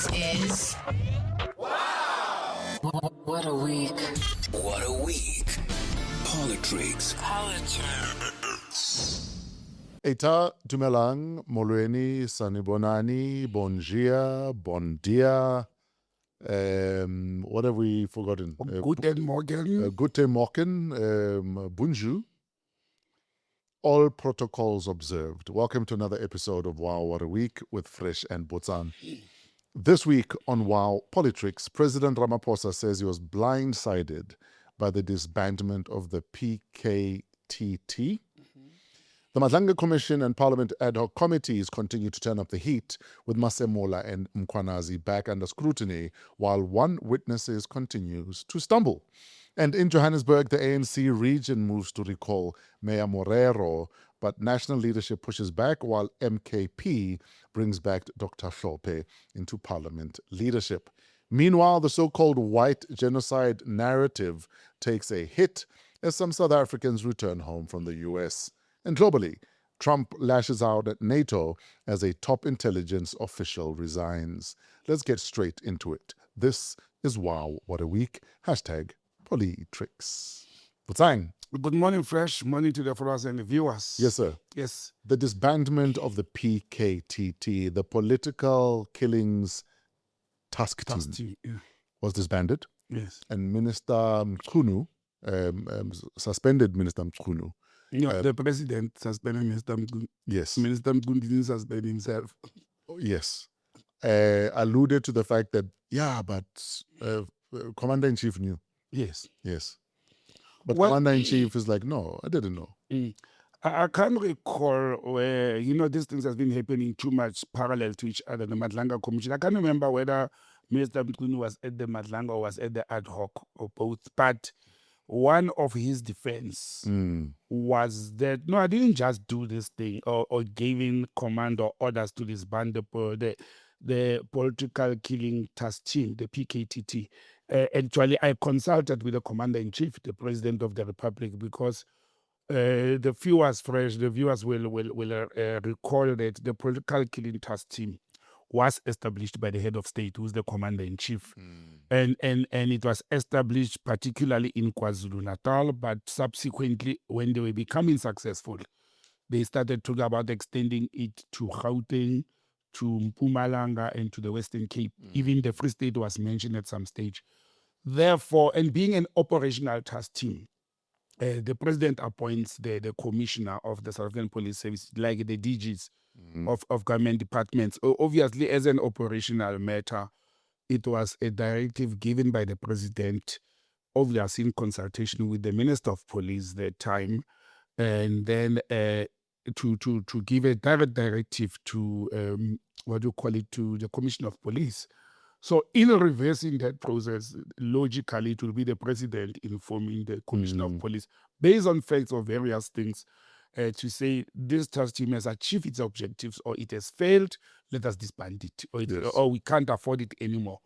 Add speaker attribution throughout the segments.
Speaker 1: This is What a Week.
Speaker 2: What a Week. Politricks.
Speaker 3: Eta dumelang, molweni, sanibonani, bon dia, bon dia. What have we forgotten?
Speaker 4: Guten Morgen.
Speaker 3: Guten Morgen, bonjour. All protocols observed. Welcome to another episode of WAW What a Week with Fresh and Botsang. This week on WAW Politricks, President Ramaphosa says he was blindsided by the disbandment of the Pktt. The Madlanga Commission and Parliament Adhoc committees continue to turn up the heat, with Masemola and Mkwanazi back under scrutiny, while one witness continues to stumble. And in Johannesburg, the ANC region moves to recall Mayor Morero, but national leadership pushes back, while MKP brings back Dr Hlophe into parliament leadership. Meanwhile, the so-called white genocide narrative takes a hit as some South Africans return home from the US. And globally, Trump lashes out at Nato as a top intelligence official resigns. Let's get straight into it. This is WOW What a Week. Hashtag Politricks. Botsang.
Speaker 4: Good morning, Fresh. Morning to the followers and the viewers.
Speaker 3: Yes, sir.
Speaker 4: Yes.
Speaker 3: The disbandment of the Pktt, the political killings task team,
Speaker 4: Yeah.
Speaker 3: was disbanded.
Speaker 4: Yes.
Speaker 3: And Minister Mkhunu, suspended Minister Mkhunu.
Speaker 4: No, the president suspended Minister Mkhunu.
Speaker 3: Yes.
Speaker 4: Minister Mkhunu didn't suspend himself.
Speaker 3: Yes. Alluded to the fact that, but Commander-in-Chief knew.
Speaker 4: Yes.
Speaker 3: Yes. But
Speaker 4: Well,
Speaker 3: Commander-in-Chief is like, no, I didn't know.
Speaker 4: I can't recall where, these things have been happening too much parallel to each other, the Madlanga Commission. I can't remember whether Minister Mkhunu was at the Madlanga or was at the Adhoc or both. But one of his defense was that, no, I didn't just do this thing or giving command or orders to disband the political killing task team, the Pktt. Actually, I consulted with the commander-in-chief, the president of the republic, because the viewers will recall that the political killing task team was established by the head of state, who's the commander-in-chief. And it was established particularly in KwaZulu-Natal, but subsequently, when they were becoming successful, they started talking about extending it to Gauteng, to Mpumalanga, and to the Western Cape. Even the Free State was mentioned at some stage. Therefore, and being an operational task team, the president appoints the commissioner of the South African Police Service, like the DGs of government departments. Obviously, as an operational matter, it was a directive given by the president, obviously in consultation with the Minister of Police that time, and then to give a direct directive to, to the Commissioner of Police. So in reversing that process, logically, it will be the president informing the Commissioner of Police, based on facts of various things, to say this task team has achieved its objectives or it has failed, let us disband it, or we can't afford it anymore.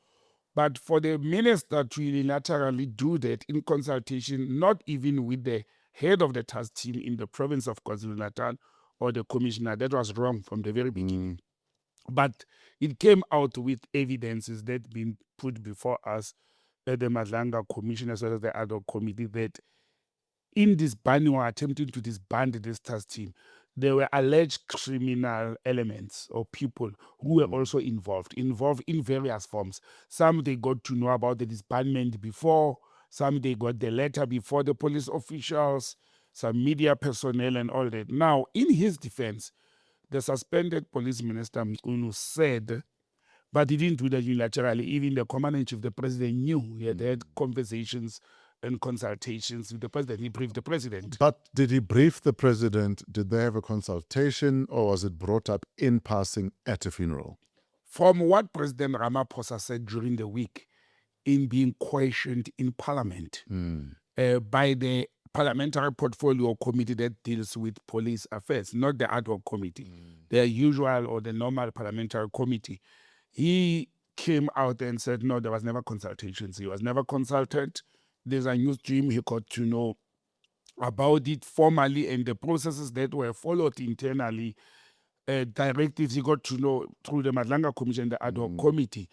Speaker 4: But for the minister to unilaterally do that in consultation, not even with the head of the task team in the province of KwaZulu-Natal or the commissioner, that was wrong from the very beginning. But it came out with evidences that been put before us at the Madlanga Commission as well as the Adhoc committee that in disbanding or attempting to disband this task team, there were alleged criminal elements or people who were also involved in various forms. Some they got to know about the disbandment before, some they got the letter before the police officials, some media personnel and all that. Now, in his defense, the suspended police minister Mkhunu said, but he didn't do that unilaterally. Even the commander-in-chief, the president, knew. He had conversations and consultations with the president. He briefed the president.
Speaker 3: But did he brief the president? Did they have a consultation, or was it brought up in passing at a funeral?
Speaker 4: From what President Ramaphosa said during the week in being questioned in Parliament by the Parliamentary Portfolio Committee that deals with police affairs, not the Adhoc committee, the usual or the normal parliamentary committee. He came out and said, no, there was never consultations. He was never consulted. There's a news stream. He got to know about it formally and the processes that were followed internally directives he got to know through the Madlanga Commission, the Adhoc committee.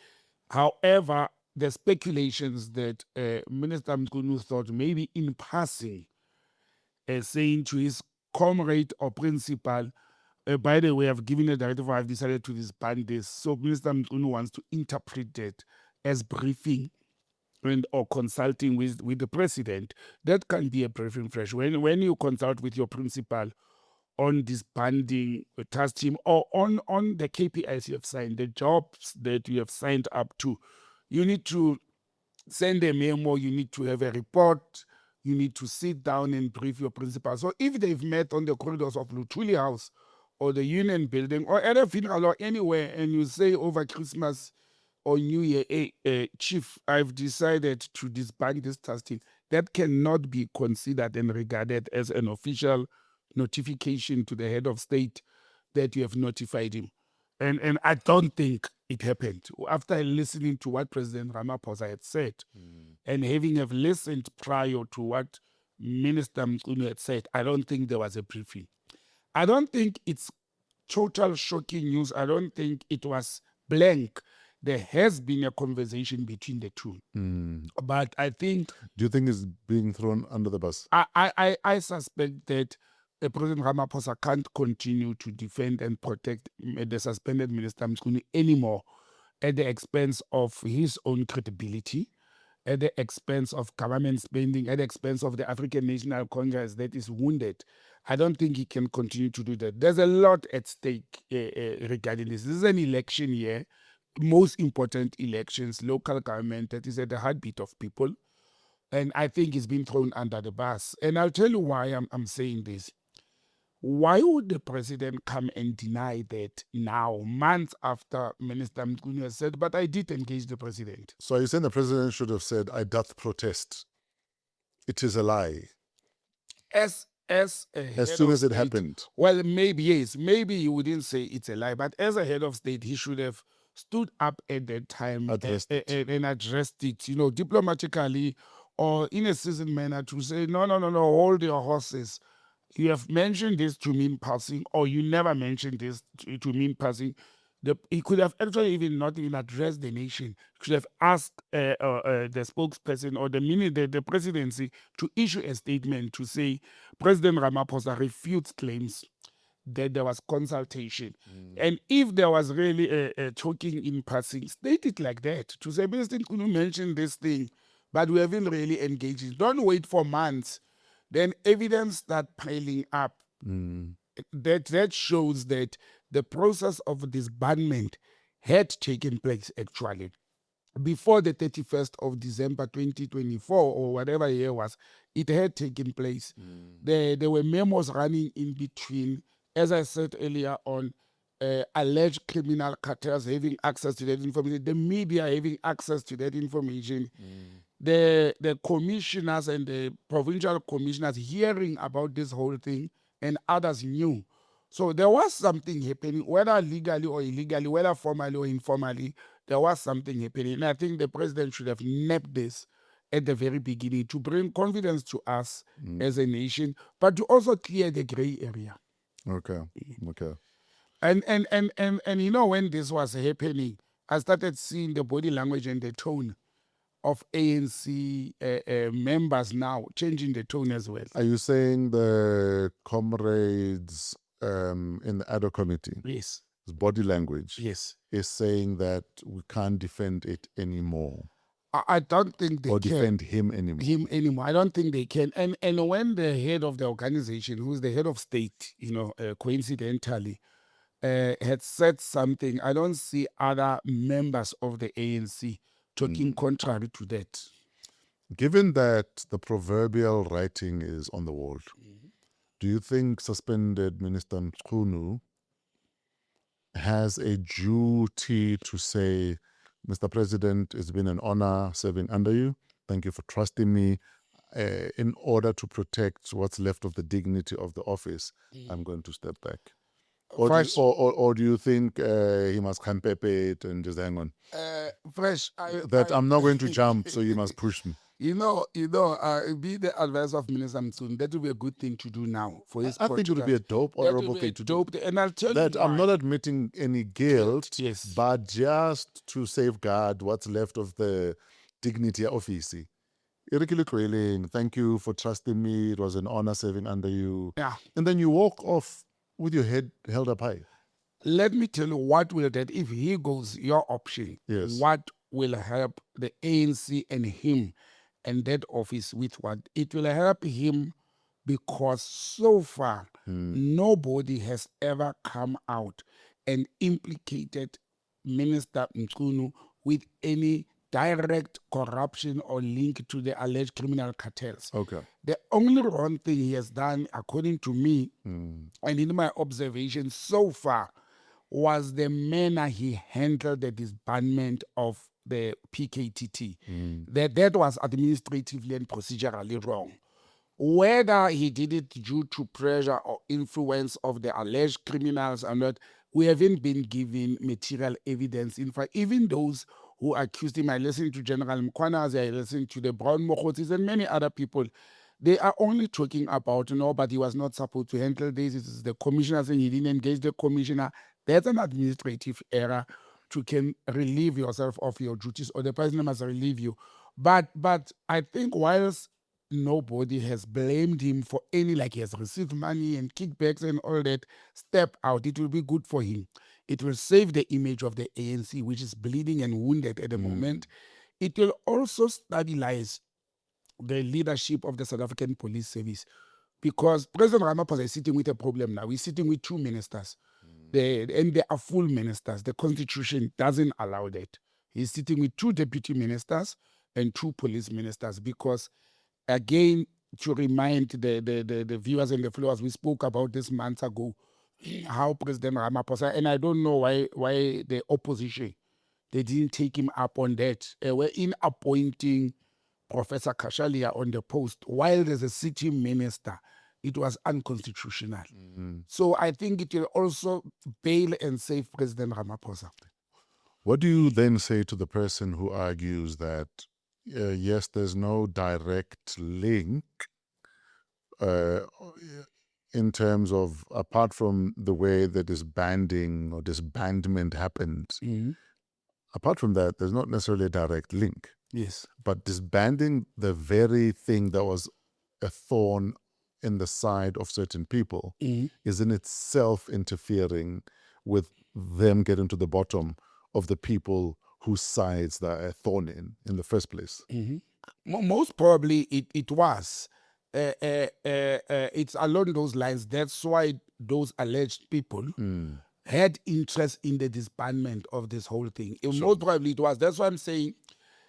Speaker 4: However, the speculations that Minister Mkhunu thought maybe in passing, saying to his comrade or principal, by the way, I've given a directive, I've decided to disband this. So Minister Mkhunu wants to interpret that as briefing or consulting with the president. That can be a briefing fresh. When you consult with your principal on disbanding a task team or on the KPIs you have signed, the jobs that you have signed up to, you need to send a memo, you need to have a report, you need to sit down and brief your principal. So if they've met on the corridors of Luthuli House or the Union Building or at a funeral or anywhere, and you say over Christmas or New Year, hey, Chief, I've decided to disband this task team, that cannot be considered and regarded as an official notification to the head of state that you have notified him. And I don't think it happened. After listening to what President Ramaphosa had said, and having have listened prior to what Minister Mkhunu had said, I don't think there was a briefing. I don't think it's total shocking news. I don't think it was blank. There has been a conversation between the two. But I think...
Speaker 3: Do you think it's being thrown under the bus?
Speaker 4: I suspect that President Ramaphosa can't continue to defend and protect the suspended Minister Mkhunu anymore at the expense of his own credibility, at the expense of government spending, at the expense of the African National Congress that is wounded. I don't think he can continue to do that. There's a lot at stake regarding this. This is an election year, most important elections, local government that is at the heartbeat of people. And I think it's been thrown under the bus. And I'll tell you why I'm saying this. Why would the president come and deny that now, months after Minister Mkhunu has said, but I did engage the president?
Speaker 3: So are you saying the president should have said, I doth protest? It is a lie.
Speaker 4: As
Speaker 3: soon as it happened.
Speaker 4: Well, maybe, yes. Maybe he wouldn't say it's a lie, but as a head of state, he should have stood up at that time and addressed it, diplomatically or in a seasoned manner to say, no, hold your horses. You have mentioned this to me in passing, or you never mentioned this to me in passing. He could have actually even not even addressed the nation. He should have asked the spokesperson or the presidency to issue a statement to say President Ramaphosa refutes claims that there was consultation. And if there was really a talking in passing, state it like that. To say, President couldn't mention this thing, but we haven't really engaged. Don't wait for months. Then evidence start piling up. That shows that the process of disbandment had taken place actually before the 31st of December 2024 or whatever year was. It had taken place. There were memos running in between, as I said earlier on, alleged criminal cartels having access to that information, the media having access to that information. The commissioners and the provincial commissioners hearing about this whole thing, and others knew. So there was something happening, whether legally or illegally, whether formally or informally, there was something happening. And I think the president should have napped this at the very beginning to bring confidence to us as a nation, but to also clear the gray area.
Speaker 3: Okay.
Speaker 4: And when this was happening, I started seeing the body language and the tone of ANC members now changing the tone as well.
Speaker 3: Are you saying the comrades in the Adhoc committee,
Speaker 4: Yes,
Speaker 3: his body language,
Speaker 4: yes,
Speaker 3: is saying that we can't defend it anymore?
Speaker 4: I don't think they
Speaker 3: or
Speaker 4: can
Speaker 3: defend him anymore.
Speaker 4: I don't think they can. And when the head of the organization, who's the head of state, coincidentally, had said something, I don't see other members of the ANC talking contrary to that.
Speaker 3: Given that the proverbial writing is on the wall, do you think suspended Minister Mkhunu has a duty to say, Mr. President, it's been an honor serving under you. Thank you for trusting me. In order to protect what's left of the dignity of the office, I'm going to step back. Or do you think he must campepe it and just hang on?
Speaker 4: Fresh,
Speaker 3: I'm not going to jump, so you must push me.
Speaker 4: Be the advice of Minister Mtsuni. That would be a good thing to do now for his
Speaker 3: I think it would be a dope,
Speaker 4: That would
Speaker 3: honorable
Speaker 4: be
Speaker 3: thing
Speaker 4: a
Speaker 3: to
Speaker 4: dope
Speaker 3: do.
Speaker 4: thing. And I'll tell
Speaker 3: That
Speaker 4: you
Speaker 3: I'm
Speaker 4: why.
Speaker 3: not admitting any guilt,
Speaker 4: Yes.
Speaker 3: but just to safeguard what's left of the dignity of EC. Thank you for trusting me. It was an honor serving under you.
Speaker 4: Yeah.
Speaker 3: And then you walk off with your head held up high.
Speaker 4: Let me tell you what will that, if he goes, your option,
Speaker 3: Yes.
Speaker 4: what will help the ANC and him and that office with what? It will help him because so far, nobody has ever come out and implicated Minister Mchunu with any direct corruption or link to the alleged criminal cartels.
Speaker 3: Okay.
Speaker 4: The only wrong thing he has done, according to me, and in my observation so far, was the manner he handled the disbandment of the Pktt. That was administratively and procedurally wrong. Whether he did it due to pressure or influence of the alleged criminals or not, we haven't been given material evidence. In fact, even those who accused him, I listened to General Mkwanas, I listened to the Brown Mokotis and many other people, they are only talking about, but he was not supposed to handle this. It is the commissioner saying he didn't engage the commissioner. That's an administrative error. You can relieve yourself of your duties, or the person must relieve you. But I think whilst nobody has blamed him for any, like he has received money and kickbacks and all that, step out. It will be good for him. It will save the image of the ANC, which is bleeding and wounded at the moment. It will also stabilize the leadership of the South African Police Service, because President Ramaphosa is sitting with a problem now. He's sitting with two ministers, and they are full ministers. The Constitution doesn't allow that. He's sitting with two deputy ministers and two police ministers, because, again, to remind the viewers and the followers, we spoke about this months ago, how President Ramaphosa, and I don't know why the opposition, they didn't take him up on that. We're in appointing Professor Kashalia on the post while there's a sitting minister. It was unconstitutional. So I think it will also bail and save President Ramaphosa.
Speaker 3: What do you then say to the person who argues that, yes, there's no direct link in terms of, apart from the way that disbanding or disbandment happened, apart from that, there's not necessarily a direct link.
Speaker 4: Yes.
Speaker 3: But disbanding the very thing that was a thorn in the side of certain people is in itself interfering with them getting to the bottom of the people whose sides they are a thorn in the first place.
Speaker 4: Most probably it was. It's along those lines. That's why those alleged people had interest in the disbandment of this whole thing. Most probably it was. That's why I'm saying.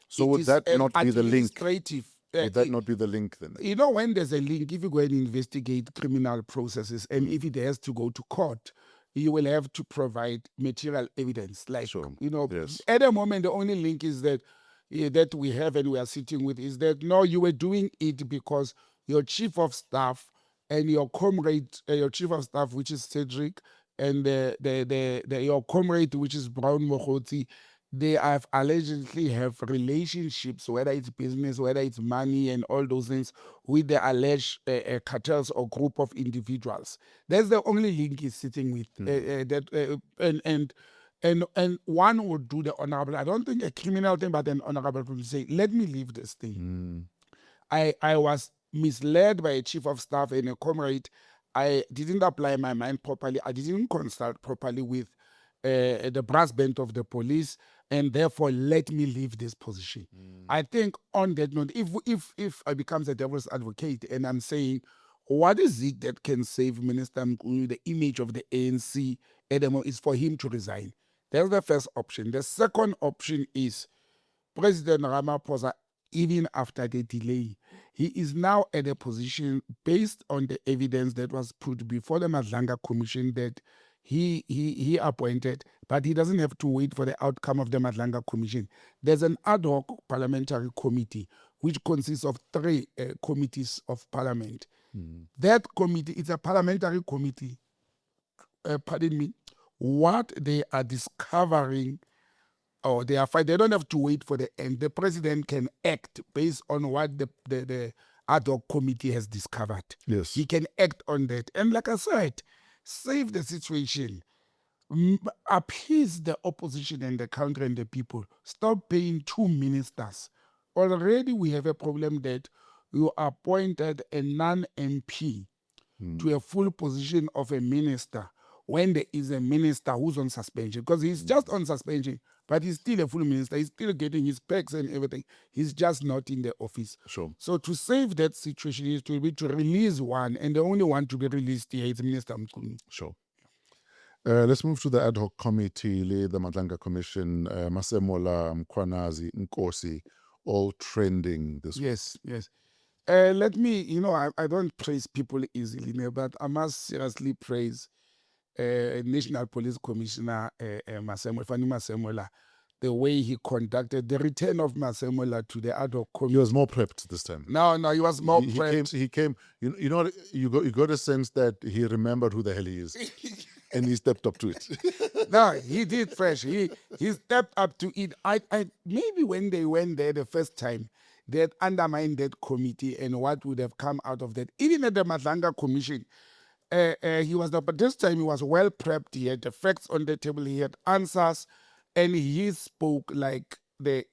Speaker 3: So would that not be the link? Would that
Speaker 4: It,
Speaker 3: not be the link then?
Speaker 4: when there's a link, if you go and investigate criminal processes, and if it has to go to court, you will have to provide material evidence. Like,
Speaker 3: Yes.
Speaker 4: at the moment, the only link is that that we have and we are sitting with is that, no, you were doing it because your chief of staff and your comrade, your chief of staff, which is Cedric, and your comrade, which is Brown Mokhoti, they have allegedly have relationships, whether it's business, whether it's money and all those things, with the alleged cartels or group of individuals. That's the only link he's sitting with. And one would do the honorable, I don't think a criminal thing, but an honorable will say, let me leave this thing. I was misled by a chief of staff and a comrade. I didn't apply my mind properly. I didn't consult properly with the brass band of the police, and therefore let me leave this position. I think on that note, if I becomes a devil's advocate and I'm saying, what is it that can save Minister Mkunu, the image of the ANC, is for him to resign? That's the first option. The second option is President Ramaphosa, even after the delay, he is now at a position based on the evidence that was put before the Madlanga Commission that he appointed, but he doesn't have to wait for the outcome of the Madlanga Commission. There's an Adhoc parliamentary committee which consists of 3 committees of parliament. That committee is a parliamentary committee. What they are discovering or they are fine. They don't have to wait for the end. The president can act based on what the Adhoc committee has discovered.
Speaker 3: Yes.
Speaker 4: He can act on that. And like I said, save the situation. Appease the opposition and the country and the people. Stop paying 2 ministers. Already we have a problem that you appointed a non-MP to a full position of a minister when there is a minister who's on suspension, because he's just on suspension, but he's still a full minister. He's still getting his perks and everything. He's just not in the office.
Speaker 3: Sure.
Speaker 4: So to save that situation is to release one, and the only one to be released here is Minister Mkunu.
Speaker 3: Sure. Let's move to the ad hoc committee, the Madlanga Commission, Masemola, Mkwanazi, Nkosi, all trending this week.
Speaker 4: Yes. Let me, I don't praise people easily, but I must seriously praise National Police Commissioner Fani Masemola, the way he conducted the return of Masemola to the ad hoc committee.
Speaker 3: He was more prepped this time.
Speaker 4: No, he was more prepped.
Speaker 3: He came. You know, you got a sense that he remembered who the hell he is, and he stepped up to it.
Speaker 4: No, he did fresh. He stepped up to it. I maybe when they went there the first time, they had undermined that committee and what would have come out of that. Even at the Madlanga Commission, but this time he was well prepped. He had the facts on the table. He had answers, and he spoke like the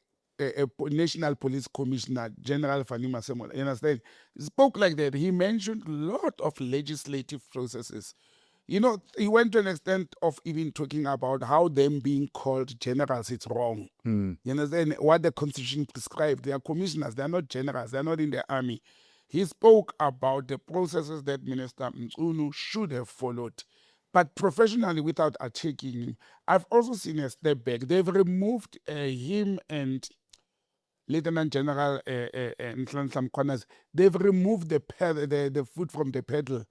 Speaker 4: National Police Commissioner, General Fani Masemola. You understand? He spoke like that. He mentioned a lot of legislative processes. He went to an extent of even talking about how them being called generals, it's wrong. You understand? What the Constitution prescribed. They are commissioners. They are not generals. They are not in the army. He spoke about the processes that Minister Mkunu should have followed, but professionally without attacking him. I've also seen a step back. They've removed him and Lieutenant General Nhlanhla Mkhwanazi. They've removed the foot from the pedal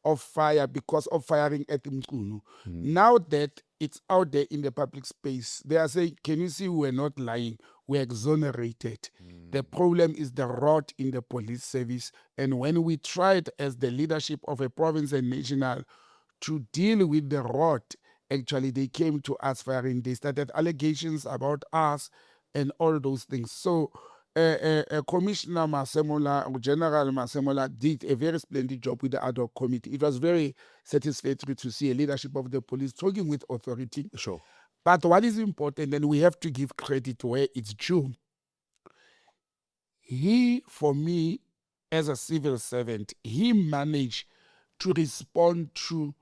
Speaker 4: of fire because of firing at Mkunu. Now that it's out there in the public space, they are saying, can you see we're not lying? We're exonerated. The problem is the rot in the police service. And when we tried as the leadership of a province and national to deal with the rot, actually they came to us firing. They started allegations about us and all those things. So Commissioner Masemola, or General Masemola, did a very splendid job with the ad hoc committee. It was very satisfactory to see a leadership of the police talking with authority.
Speaker 3: Sure.
Speaker 4: But what is important, and we have to give credit where it's due, he, for me, as a civil servant, he managed to respond to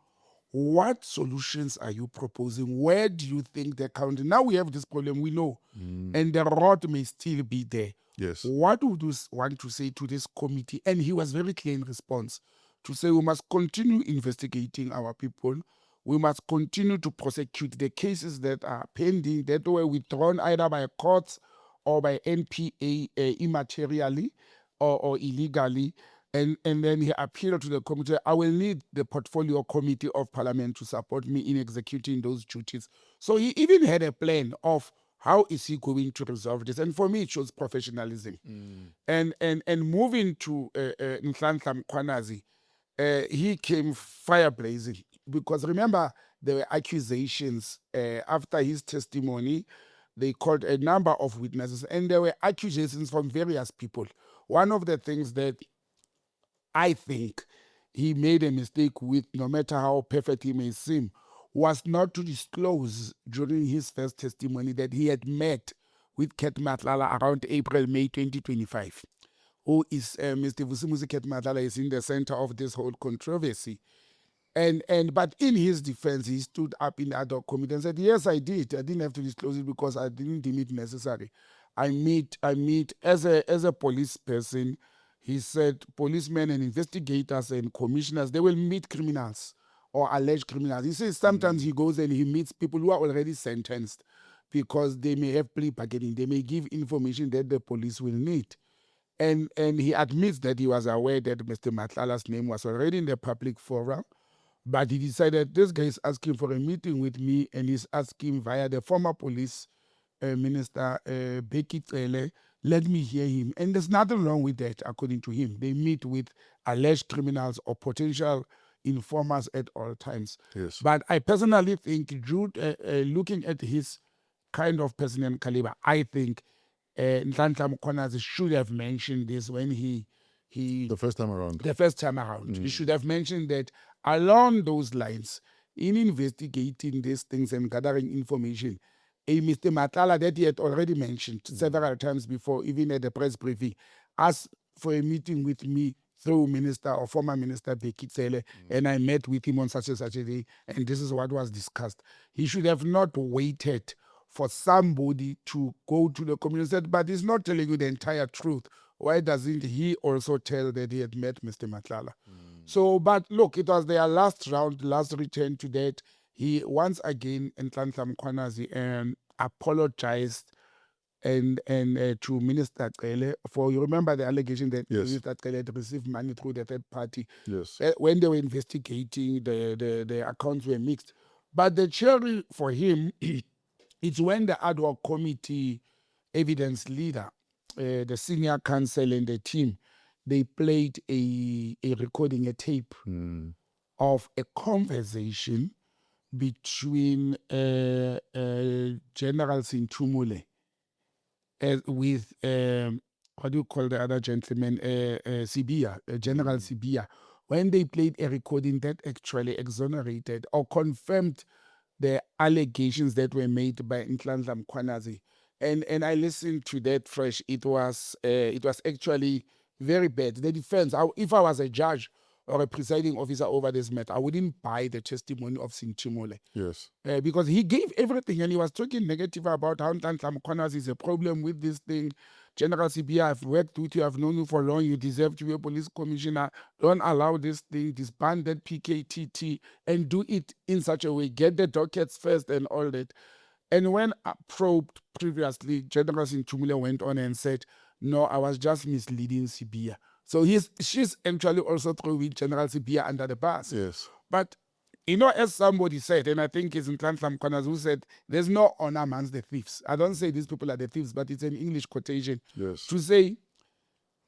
Speaker 4: what solutions are you proposing? Where do you think the country... Now we have this problem, we know, and the rot may still be there.
Speaker 3: Yes.
Speaker 4: What would you want to say to this committee? And he was very clear in response to say we must continue investigating our people. We must continue to prosecute the cases that are pending, that were withdrawn either by courts or by NPA immaterially or illegally. And then he appealed to the committee, I will need the portfolio committee of parliament to support me in executing those duties. So he even had a plan of how is he going to resolve this. And for me, it shows professionalism. And moving to Nhlanhla Mkhwanazi, he came fire blazing. Because remember, there were accusations after his testimony. They called a number of witnesses, and there were accusations from various people. One of the things that I think he made a mistake with, no matter how perfect he may seem, was not to disclose during his first testimony that he had met with Pktt Matlala around April, May 2025. Who is Mr. Vusimuzi Pktt Matlala is in the center of this whole controversy. But in his defense, he stood up in the ad hoc committee and said, yes, I did. I didn't have to disclose it because I didn't deem it necessary. I meet as a police person. He said policemen and investigators and commissioners, they will meet criminals or alleged criminals. He says sometimes he goes and he meets people who are already sentenced because they may have plea bargaining. They may give information that the police will need. And he admits that he was aware that Mr. Matlala's name was already in the public forum, but he decided this guy is asking for a meeting with me, and he's asking via the former police minister, Pktt, let me hear him. And there's nothing wrong with that, according to him. They meet with alleged criminals or potential informers at all times.
Speaker 3: Yes.
Speaker 4: But I personally think Jude, looking at his kind of person and caliber, I think Nhlanhla Mkhwanazi should have mentioned this when he
Speaker 3: The first time around.
Speaker 4: the first time around. He should have mentioned that along those lines, in investigating these things and gathering information, a Mr. Matlala that he had already mentioned several times before, even at the press briefing, asked for a meeting with me through Minister or former Minister Pktt, and I met with him on such and such a day, and this is what was discussed. He should have not waited for somebody to go to the community and said, but he's not telling you the entire truth. Why doesn't he also tell that he had met Mr. Matlala? So, but look, it was their last round, last return to that. He once again, Nhlanhla Mkhwanazi, apologized and to Minister Cele for, you remember the allegation that
Speaker 3: Yes.
Speaker 4: Minister Cele had received money through the third party.
Speaker 3: Yes.
Speaker 4: When they were investigating, the accounts were mixed. But the cherry for him, it's when the Adhoc committee evidence leader, the senior counsel and the team, they played a recording, a tape of a conversation between General Sintumule with what do you call the other gentleman, Sibia, General Sibia, when they played a recording that actually exonerated or confirmed the allegations that were made by Nhlanhla Mkhwanazi. And I listened to that fresh. It was actually very bad. The defense, if I was a judge or a presiding officer over this matter, I wouldn't buy the testimony of Sintumule.
Speaker 3: Yes.
Speaker 4: Because he gave everything and he was talking negative about how Nhlanhla Mkhwanazi is a problem with this thing. General CB, I've worked with you, I've known you for long, you deserve to be a police commissioner. Don't allow this thing, disband that Pktt and do it in such a way. Get the dockets first and all that. And when probed previously, General Sintumule went on and said, no, I was just misleading Sibia. So she's actually also throwing General Sibia under the bus.
Speaker 3: Yes.
Speaker 4: But, you know, as somebody said, and I think it's Nhlanhla Mkhwanazi who said, there's no honor amongst the thieves. I don't say these people are the thieves, but it's an English quotation.
Speaker 3: Yes.
Speaker 4: To say,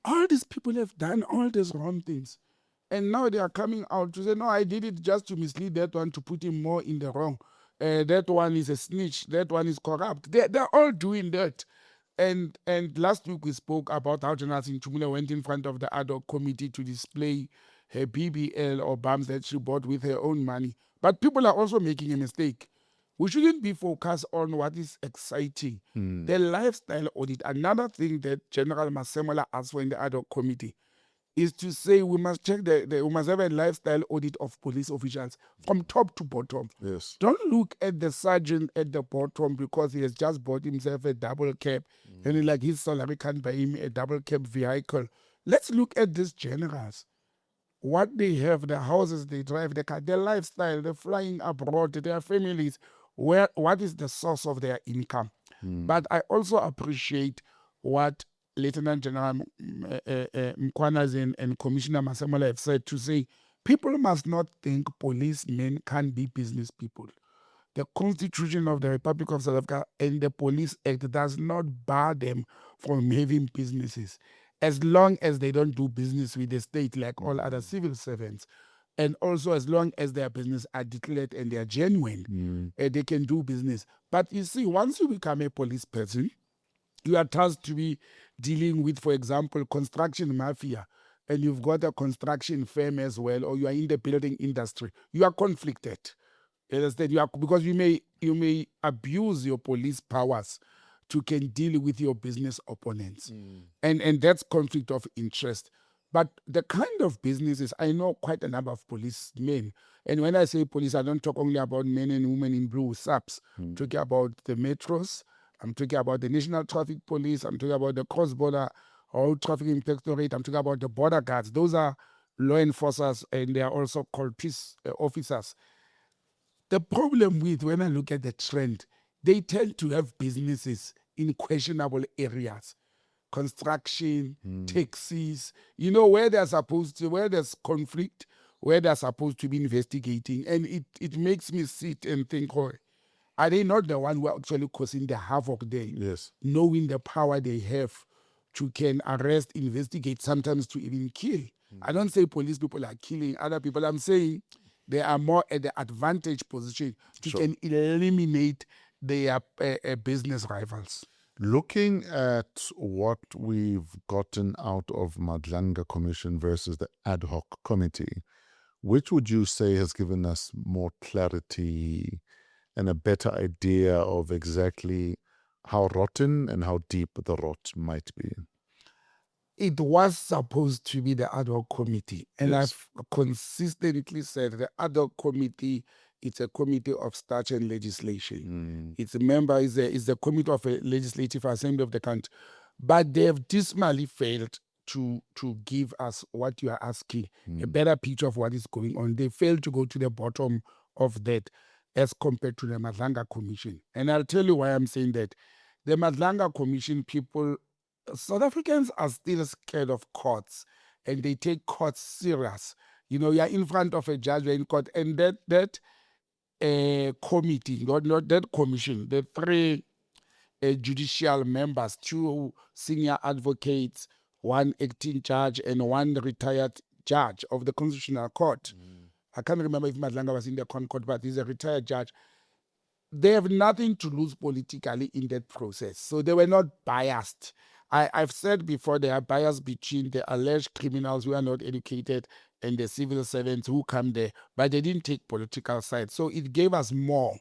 Speaker 4: all these people have done all these wrong things. And now they are coming out to say, no, I did it just to mislead that one, to put him more in the wrong. That one is a snitch. That one is corrupt. They're all doing that. And last week we spoke about how General Sintumule went in front of the Adhoc committee to display her BBL or bums that she bought with her own money. But people are also making a mistake. We shouldn't be focused on what is exciting. The lifestyle audit, another thing that General Masemola asked for in the Adhoc committee, is to say we must check we must have a lifestyle audit of police officials from top to bottom.
Speaker 3: Yes.
Speaker 4: Don't look at the sergeant at the bottom because he has just bought himself a double cab and like his salary can't buy him a double cab vehicle. Let's look at these generals. What they have, the houses they drive, the car, their lifestyle, they're flying abroad, their families, what is the source of their income? But I also appreciate what Lieutenant General Mkhwanazi and Commissioner Masemola have said, to say people must not think policemen can be business people. The Constitution of the Republic of South Africa and the Police Act does not bar them from having businesses, as long as they don't do business with the state like all other civil servants. And also as long as their business are declared and they are genuine, they can do business. But you see, once you become a police person, you are tasked to be dealing with, for example, construction mafia, and you've got a construction firm as well, or you are in the building industry. You are conflicted. You understand? Because you may abuse your police powers to can deal with your business opponents, and that's conflict of interest. But the kind of businesses, I know quite a number of policemen, and when I say police, I don't talk only about men and women in blue subs. I'm talking about the metros. I'm talking about the National Traffic Police. I'm talking about the cross-border road traffic inspectorate. I'm talking about the border guards. Those are law enforcers, and they are also called peace officers. The problem with, when I look at the trend, they tend to have businesses in questionable areas. Construction, taxis, where they're supposed to, where there's conflict, where they're supposed to be investigating. And it makes me sit and think, are they not the one who are actually causing the havoc there?
Speaker 3: Yes.
Speaker 4: Knowing the power they have to can arrest, investigate, sometimes to even kill. I don't say police people are killing other people. I'm saying they are more at the advantage position to can eliminate they are business rivals.
Speaker 3: Looking at what we've gotten out of Madlanga Commission versus the Adhoc Committee, which would you say has given us more clarity and a better idea of exactly how rotten and how deep the rot might be?
Speaker 4: It was supposed to be the ad hoc committee, and
Speaker 3: Yes.
Speaker 4: I've consistently said the ad hoc committee, it's a committee of statute and legislation. Its a member is the committee of a legislative assembly of the country, but they have dismally failed to give us what you are asking, a better picture of what is going on. They failed to go to the bottom of that as compared to the Madlanga Commission. And I'll tell you why I'm saying that. The Madlanga Commission people, South Africans are still scared of courts, and they take courts serious. You know, you're in front of a judge, you're in court, and that committee, not that commission, the three judicial members, two senior advocates, one acting judge, and one retired judge of the Constitutional Court. I can't remember if Madlanga was in the Concord, but he's a retired judge. They have nothing to lose politically in that process. So they were not biased. I've said before, they are biased between the alleged criminals who are not educated and the civil servants who come there, but they didn't take political sides. So it gave us more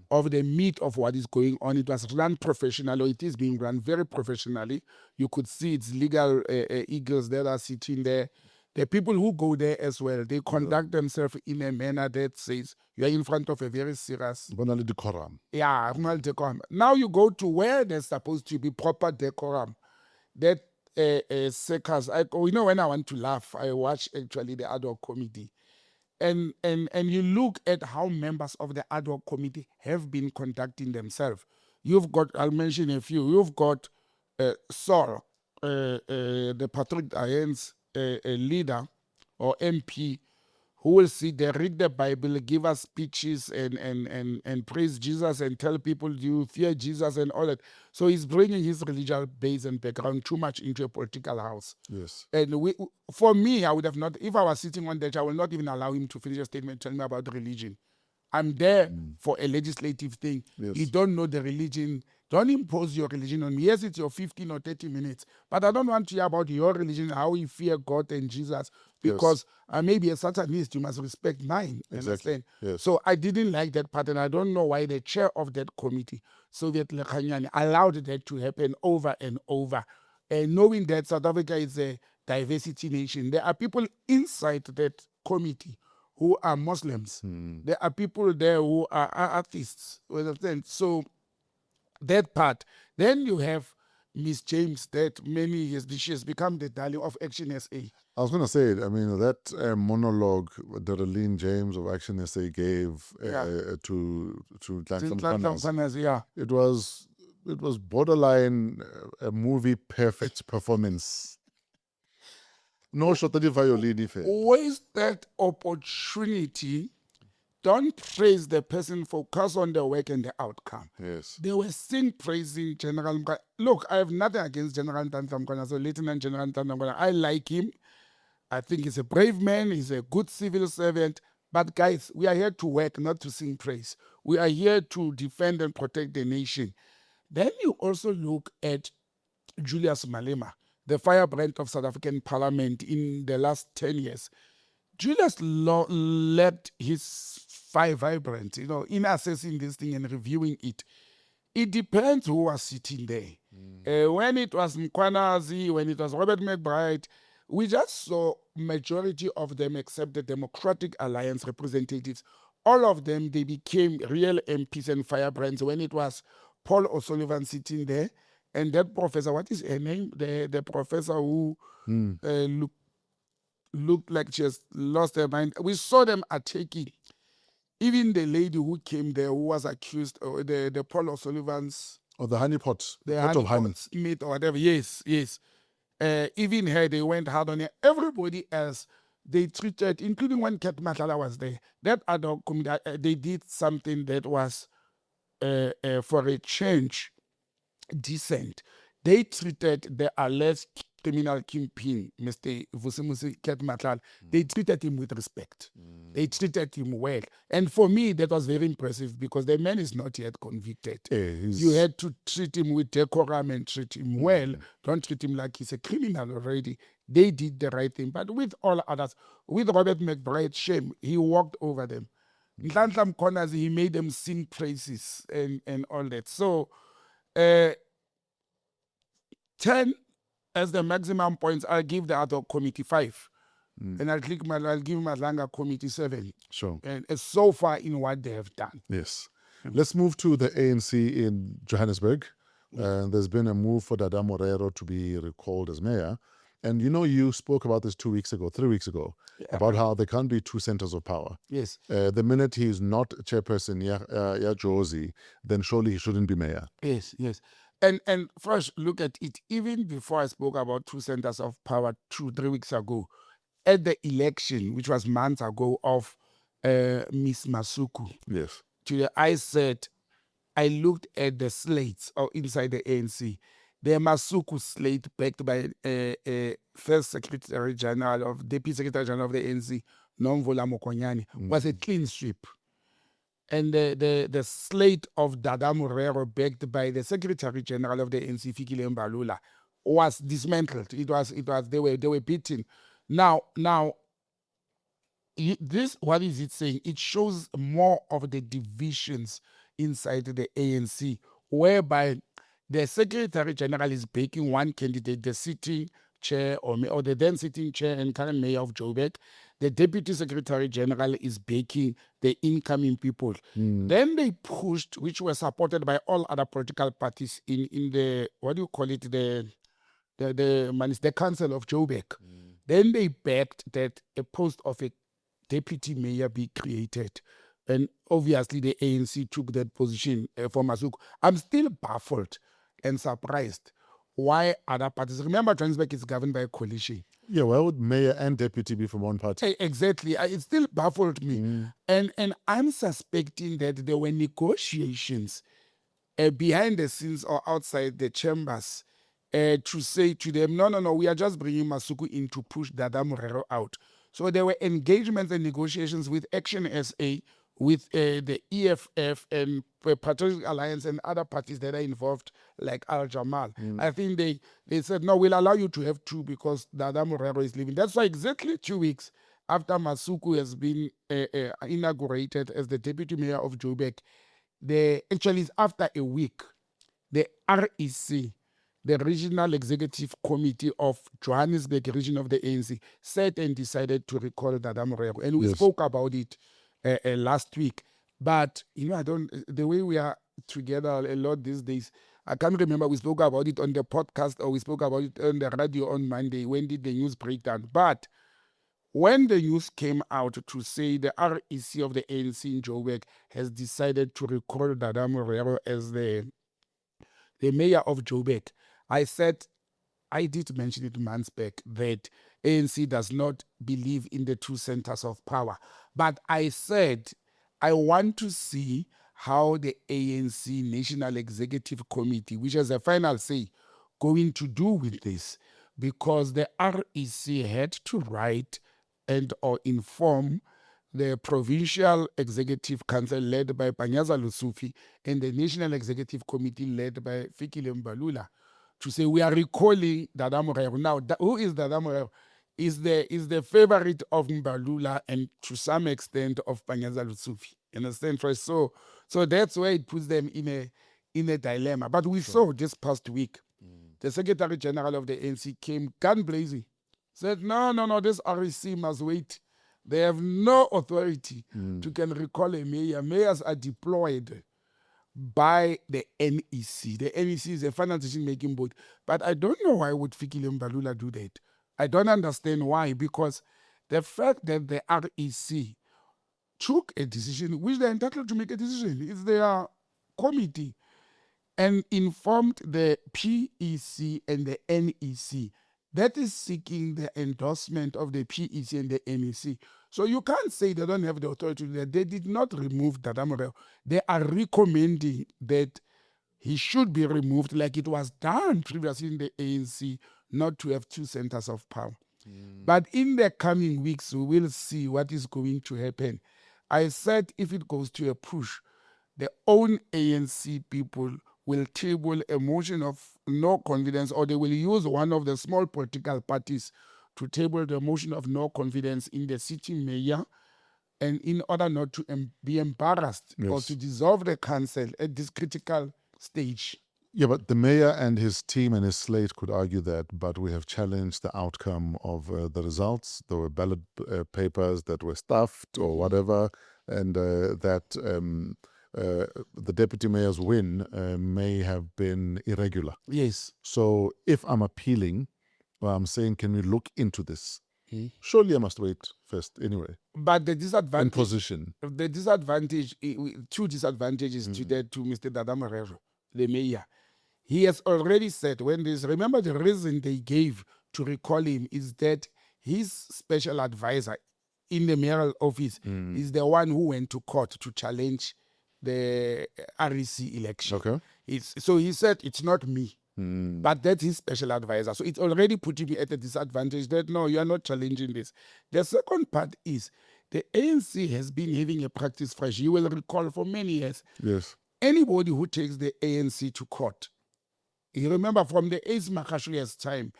Speaker 4: of the meat of what is going on. It was run professionally, or it is being run very professionally. You could see its legal eagles that are sitting there. The people who go there as well, they conduct themselves in a manner that says you are in front of a very serious.
Speaker 3: Bonale decorum.
Speaker 4: Yeah, normal decorum. Now you go to where there's supposed to be proper decorum. That circus. You know, when I want to laugh, I watch actually the ad hoc committee, and you look at how members of the ad hoc committee have been conducting themselves. You've got, I'll mention a few. You've got Saul, the Patrick Alliance leader or MP, who will sit there, read the Bible, give us speeches and praise Jesus and tell people you fear Jesus and all that. So he's bringing his religious base and background too much into a political house.
Speaker 3: Yes.
Speaker 4: And for me, I would have not, if I was sitting on that, I will not even allow him to finish a statement telling me about religion. I'm there for a legislative thing.
Speaker 3: Yes.
Speaker 4: You don't know the religion. Don't impose your religion on me. Yes, it's your 15 or 30 minutes, but I don't want to hear about your religion, how you fear God and Jesus, because I may be a Satanist. You must respect mine.
Speaker 3: Exactly.
Speaker 4: Understand?
Speaker 3: Yes.
Speaker 4: So I didn't like that part, and I don't know why the chair of that committee, Soviet Lekhanyane, allowed that to happen over and over. And knowing that South Africa is a diversity nation, there are people inside that committee who are Muslims. There are people there who are atheists. Understand? So that part. Then you have Miss James, that many years she has become the darling of Action SA.
Speaker 3: I was going to say, I mean, that monologue that Darlene James of Action SA gave to
Speaker 4: Tlanhla, yeah.
Speaker 3: it was borderline a movie perfect performance. No shot of violin.
Speaker 4: Waste that opportunity. Don't praise the person, focus on the work and the outcome.
Speaker 3: Yes.
Speaker 4: They were seen praising General Mkwana. Look, I have nothing against General Mkwana, so Lieutenant General Mkwana. I like him. I think he's a brave man. He's a good civil servant. But guys, we are here to work, not to sing praise. We are here to defend and protect the nation. Then you also look at Julius Malema, the firebrand of South African Parliament in the last 10 years. Julius led his vibrant, in assessing this thing and reviewing it. It depends who was sitting there. When it was Mkwanazi, when it was Robert McBride, we just saw majority of them, except the Democratic Alliance representatives, all of them, they became real MPs and firebrands when it was Paul O'Sullivan sitting there. And that professor, what is her name? The professor who looked like she has lost her mind. We saw them attacking. Even the lady who came there, who was accused, the Paul O'Sullivan's...
Speaker 3: Or the honeypot.
Speaker 4: The
Speaker 3: pot of honey.
Speaker 4: Smith or whatever. Yes. Even her, they went hard on her. Everybody else, they treated, including when Kat Matala was there, that Adhoc committee, they did something that was, for a change, decent. They treated the alleged criminal kingpin, Mr. Vusimusi Ketmatlan, they treated him with respect. They treated him well. And for me, that was very impressive because the man is not yet convicted. You had to treat him with decorum and treat him well. Don't treat him like he's a criminal already. They did the right thing. But with all others, with Robert McBride, shame, he walked over them. Nhlanhla Corners, he made them sing praises and all that. So, 10 as the maximum points. I'll give the Adhoc committee 5. And I'll give Madlanga committee 7.
Speaker 3: Sure.
Speaker 4: And so far in what they have done.
Speaker 3: Yes. Let's move to the ANC in Johannesburg. There's been a move for Dada Morero to be recalled as mayor. And you spoke about this 3 weeks ago, about how there can't be two centers of power.
Speaker 4: Yes.
Speaker 3: The minute he's not chairperson, Jozi, then surely he shouldn't be mayor.
Speaker 4: Yes, yes. And first, look at it. Even before I spoke about two centers of power 3 weeks ago, at the election, which was months ago, of Miss Masuku,
Speaker 3: Yes.
Speaker 4: I said, I looked at the slates inside the ANC. The Masuku slate, backed by First Secretary General Deputy Secretary General of the ANC, Nomvula Mokonyane, was a clean sweep. And the slate of Dada Morero, backed by the Secretary General of the ANC, Fikile Mbalula, was dismantled. They were beaten. Now, what is it saying? It shows more of the divisions inside the ANC, whereby the Secretary General is backing one candidate, the sitting chair or the then sitting chair and current mayor of Joburg. The Deputy Secretary General is backing the incoming people. Then they pushed, which were supported by all other political parties in the, what do you call it, the Council of Joburg. Then they backed that a post of a deputy mayor be created. And obviously the ANC took that position for Masuku. I'm still baffled and surprised why other parties. Remember, Johannesburg is governed by a coalition.
Speaker 3: Yeah, why would mayor and deputy be from one party?
Speaker 4: Exactly. It still baffled me. And I'm suspecting that there were negotiations behind the scenes or outside the chambers to say to them, no, we are just bringing Masuku in to push Dada Morero out. So there were engagements and negotiations with Action SA, with the EFF and Patriotic Alliance and other parties that are involved, like Al Jamal. I think they said, no, we'll allow you to have 2 because Dada Morero is leaving. That's why exactly 2 weeks after Masuku has been inaugurated as the deputy mayor of Joburg, actually it's after a week, the REC, the Regional Executive Committee of Johannesburg region of the ANC, sat and decided to recall Dada Morero. And we spoke about it last week. But, the way we are together a lot these days, I can't remember we spoke about it on the podcast or we spoke about it on the radio on Monday. When did the news break down? But when the news came out to say the REC of the ANC in Joburg has decided to recall Dada Morero as the mayor of Joburg, I said, I did mention it months back, that ANC does not believe in the 2 centers of power. But I said, I want to see how the ANC National Executive Committee, which has a final say, going to do with this. Because the REC had to write and or inform the Provincial Executive Council led by Panyaza Lusufi and the National Executive Committee led by Fikile Mbalula to say we are recalling Dada Morero. Now, who is Dada Morero? Is the favorite of Mbalula and to some extent of Panyaza Lusufi. Understand? So that's where it puts them in a dilemma. But we saw this past week, the Secretary General of the ANC came gun blazing, said, no, this REC must wait. They have no authority to can recall a mayor. Mayors are deployed by the NEC. The NEC is a final decision-making board. But I don't know why would Fikile Mbalula do that. I don't understand why, because the fact that the REC took a decision, which they're entitled to make a decision, it's their committee, and informed the PEC and the NEC, that is seeking the endorsement of the PEC and the NEC. So you can't say they don't have the authority to do that. They did not remove Dada Morero. They are recommending that he should be removed like it was done previously in the ANC, not to have two centers of power. But in the coming weeks, we will see what is going to happen. I said if it goes to a push, the own ANC people will table a motion of no confidence, or they will use one of the small political parties to table the motion of no confidence in the sitting mayor, and in order not to be embarrassed or
Speaker 3: Yes.
Speaker 4: to dissolve the council at this critical stage.
Speaker 3: Yeah, but the mayor and his team and his slate could argue that, but we have challenged the outcome of the results. There were ballot papers that were stuffed or whatever, and that the deputy mayor's win may have been irregular.
Speaker 4: Yes.
Speaker 3: So if I'm appealing, well, I'm saying, can we look into this?
Speaker 4: Hmm.
Speaker 3: Surely I must wait first anyway.
Speaker 4: But the
Speaker 3: In
Speaker 4: disadvantage,
Speaker 3: position.
Speaker 4: the disadvantage, two disadvantages to Mr. Dada Morero, the mayor. He has already said remember the reason they gave to recall him is that his special advisor in the mayoral office is the one who went to court to challenge the REC election.
Speaker 3: Okay.
Speaker 4: So he said, it's not me, but that's his special advisor. So it's already putting me at a disadvantage that, no, you are not challenging this. The second part is the ANC has been having a practice, Fresh. You will recall for many years,
Speaker 3: Yes.
Speaker 4: anybody who takes the ANC to court, you remember from the Ace Makashulia's time,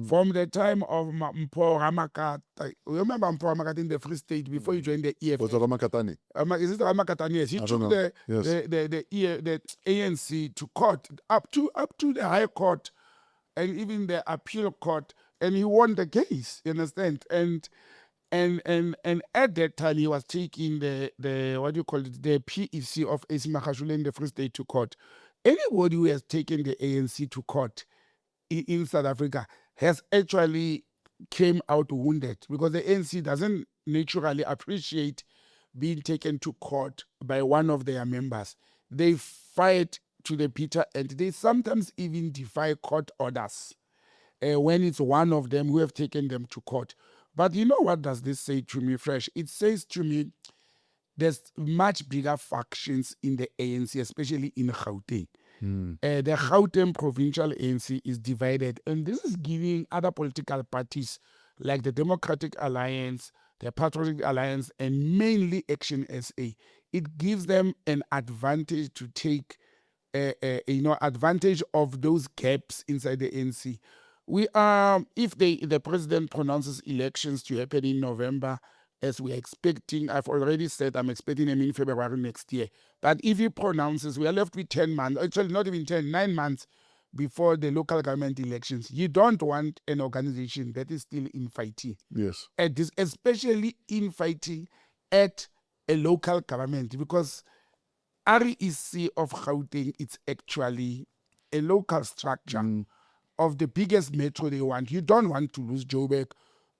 Speaker 4: from the time of Mpho Ramakata, remember Mpho Ramakata in the Free State before he joined the EFF?
Speaker 3: Was it Ramakatani?
Speaker 4: Is it Ramakata? Yes, he
Speaker 3: I
Speaker 4: took
Speaker 3: don't know. Yes.
Speaker 4: the ANC to court, up to the High Court and even the Appeal Court, and he won the case, you understand? And at that time he was taking the what do you call it, the PEC of Ace Makashule in the Free State to court. Anybody who has taken the ANC to court in South Africa has actually came out wounded, because the ANC doesn't naturally appreciate being taken to court by one of their members. They fight to the bitter end. They sometimes even defy court orders when it's one of them who have taken them to court. But you know what does this say to me, Fresh? It says to me there's much bigger factions in the ANC, especially in Gauteng. The Gauteng provincial ANC is divided, and this is giving other political parties like the Democratic Alliance, the Patriotic Alliance, and mainly Action SA. It gives them an advantage to take advantage of those gaps inside the ANC. If the president pronounces elections to happen in November, as we're expecting, I've already said I'm expecting them in February next year. But if he pronounces, we are left with 10 months, actually not even 10, 9 months before the local government elections. You don't want an organization that is still infighting.
Speaker 3: Yes.
Speaker 4: Especially infighting at a local government, because REC of Gauteng, it's actually a local structure of the biggest metro they want. You don't want to lose Joburg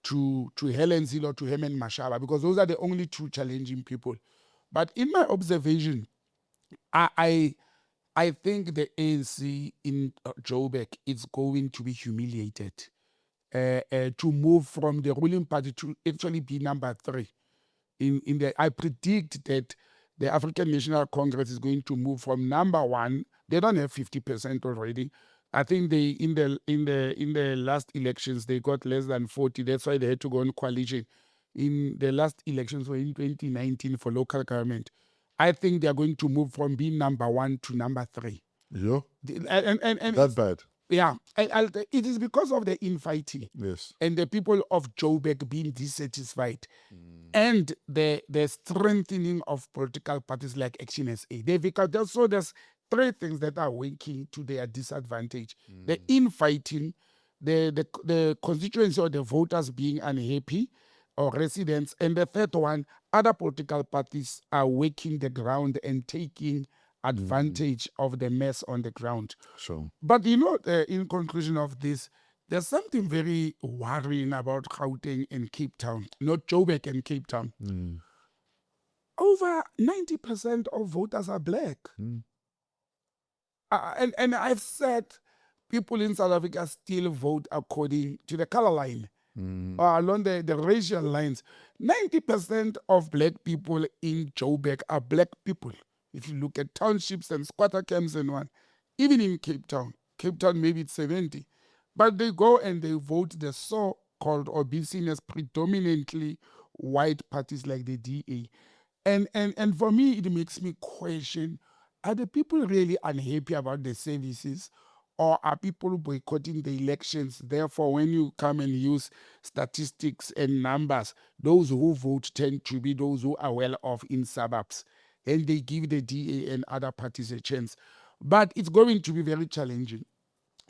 Speaker 4: to Helen Zille or to Herman Mashaba, because those are the only two challenging people. But in my observation, I think the ANC in Joburg is going to be humiliated to move from the ruling party to actually be number 3. I predict that the African National Congress is going to move from number 1. They don't have 50% already. I think they in the last elections they got less than 40. That's why they had to go on coalition. In the last elections were in 2019 for local government. I think they are going to move from being number 1 to number 3.
Speaker 3: Yeah.
Speaker 4: And
Speaker 3: That bad.
Speaker 4: Yeah, it is because of the infighting.
Speaker 3: Yes.
Speaker 4: And the people of Joburg being dissatisfied, and the strengthening of political parties like Action SA. There's 3 things that are working to their disadvantage: the infighting, the constituency or the voters being unhappy, or residents, and the third one, other political parties are working the ground and taking advantage of the mess on the ground.
Speaker 3: Sure.
Speaker 4: But in conclusion of this, there's something very worrying about Gauteng and Cape Town, not Joburg and Cape Town. Over 90% of voters are black. And I've said people in South Africa still vote according to the color line, or along the racial lines. 90% of black people in Joburg are black people. If you look at townships and squatter camps and one, even in Cape Town maybe it's 70. But they go and they vote the so-called or be seen as predominantly white parties like the DA. And for me, it makes me question, are the people really unhappy about the services, or are people boycotting the elections? Therefore, when you come and use statistics and numbers, those who vote tend to be those who are well off in suburbs, and they give the DA and other parties a chance. But it's going to be very challenging.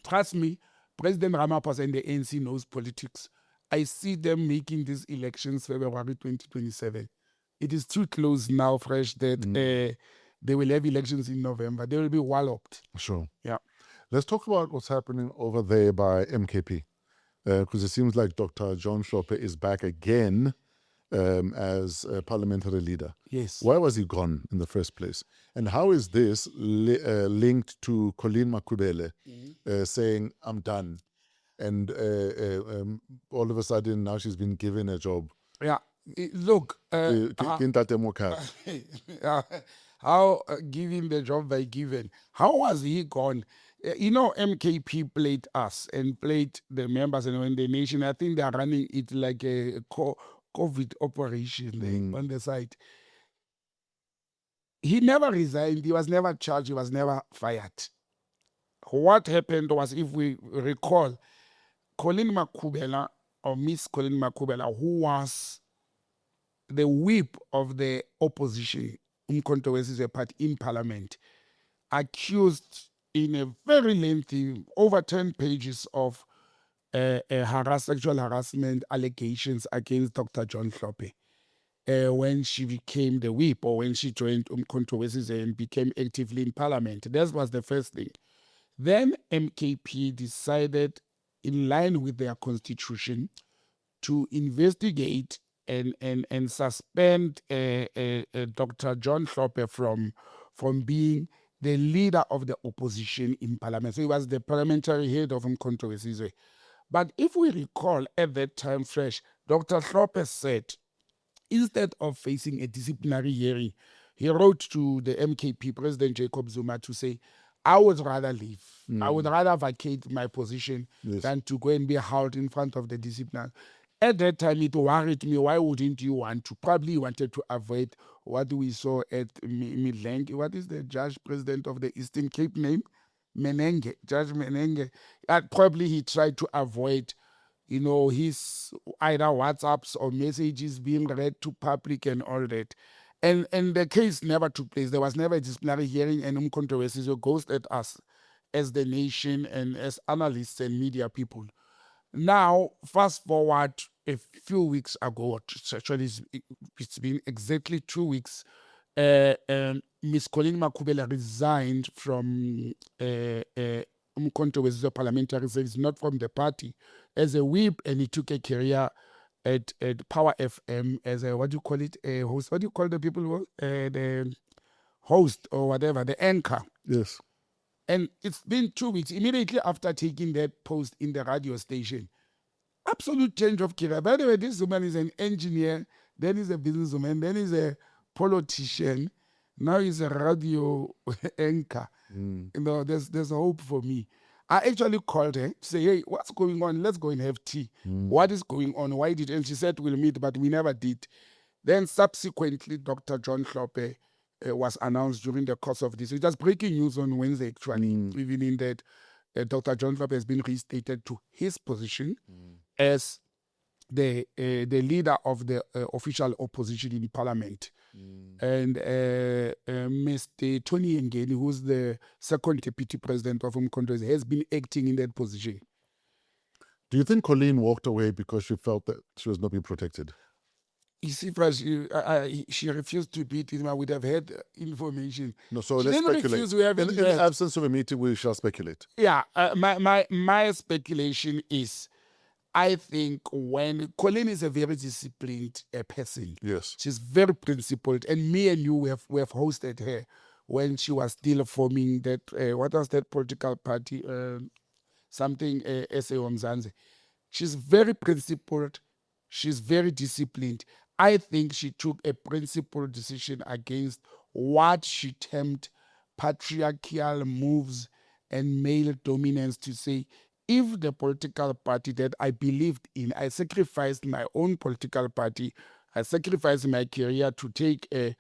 Speaker 4: Trust me, President Ramaphosa and the ANC knows politics. I see them making these elections February 2027. It is too close now, Fresh, that they will have elections in November. They will be walloped.
Speaker 3: Sure.
Speaker 4: Yeah.
Speaker 3: Let's talk about what's happening over there by MKP, because it seems like Dr. John Hlophe is back again as a parliamentary leader.
Speaker 4: Yes.
Speaker 3: Why was he gone in the first place? And how is this linked to Colleen Makubele saying, I'm done? And all of a sudden, now she's been given a job.
Speaker 4: Yeah. Look, how giving the job by given, how was he gone? MKP played us and played the members and when the nation, I think they are running it like a COVID operation there on the side. He never resigned. He was never charged. He was never fired. What happened was, if we recall, Colleen Makubela, or Miss Colleen Makubela, who was the whip of the opposition, Umkhonto we Party in Parliament, accused in a very lengthy, over 10 pages of sexual harassment allegations against Dr. John Hlophe when she became the whip, or when she joined Umkhonto we and became actively in Parliament. That was the first thing. Then MKP decided, in line with their constitution, to investigate and suspend Dr. John Hlophe from being the leader of the opposition in Parliament. So he was the parliamentary head of Umkhonto we. But if we recall, at that time, Fresh, Dr. Hlophe said, instead of facing a disciplinary hearing, he wrote to the MKP, President Jacob Zuma, to say, I would rather leave. I would rather vacate my position than to go and be held in front of the disciplinary. At that time, it worried me. Why wouldn't you want to? Probably you wanted to avoid what we saw at Madlanga. What is the judge president of the Eastern Cape name? Menenge, Judge Menenge. Probably he tried to avoid, his either WhatsApps or messages being read to public and all that. And the case never took place. There was never a disciplinary hearing, and Umkhonto we ghosted us as the nation and as analysts and media people. Now, fast forward a few weeks ago, actually it's been exactly 2 weeks, Miss Colleen Makubele resigned from Umkhonto we parliamentary service, not from the party, as a whip, and he took a career at Power FM as a, what do you call it, a host? What do you call the people, the host or whatever, the anchor?
Speaker 3: Yes.
Speaker 4: And it's been 2 weeks, immediately after taking that post in the radio station. Absolute change of career. By the way, this woman is an engineer, then he's a businesswoman, then he's a politician, now he's a radio anchor. There's hope for me. I actually called her to say, hey, what's going on? Let's go and have tea. What is going on? Why did? And she said, we'll meet, but we never did. Then subsequently, Dr. John Hlophe was announced during the course of this. It was breaking news on Wednesday, actually, revealing that Dr. John Hlophe has been reinstated to his position as the leader of the official opposition in Parliament. And Mr. Tony Ngeni, who's the second deputy president of Umkhonto, has been acting in that position.
Speaker 3: Do you think Colleen walked away because she felt that she was not being protected?
Speaker 4: You see, she refused to meet him. I would have had information.
Speaker 3: No, so
Speaker 4: She
Speaker 3: let's
Speaker 4: didn't
Speaker 3: speculate.
Speaker 4: refuse, we have
Speaker 3: In the absence of a meeting, we shall speculate.
Speaker 4: Yeah, my speculation is, I think when Colleen is a very disciplined person.
Speaker 3: Yes.
Speaker 4: She's very principled. And me and you, we have hosted her when she was still forming that, what was that political party? Something, SA Mzansi. She's very principled. She's very disciplined. I think she took a principled decision against what she termed patriarchal moves and male dominance, to say, if the political party that I believed in, I sacrificed my own political party, I sacrificed my career to take a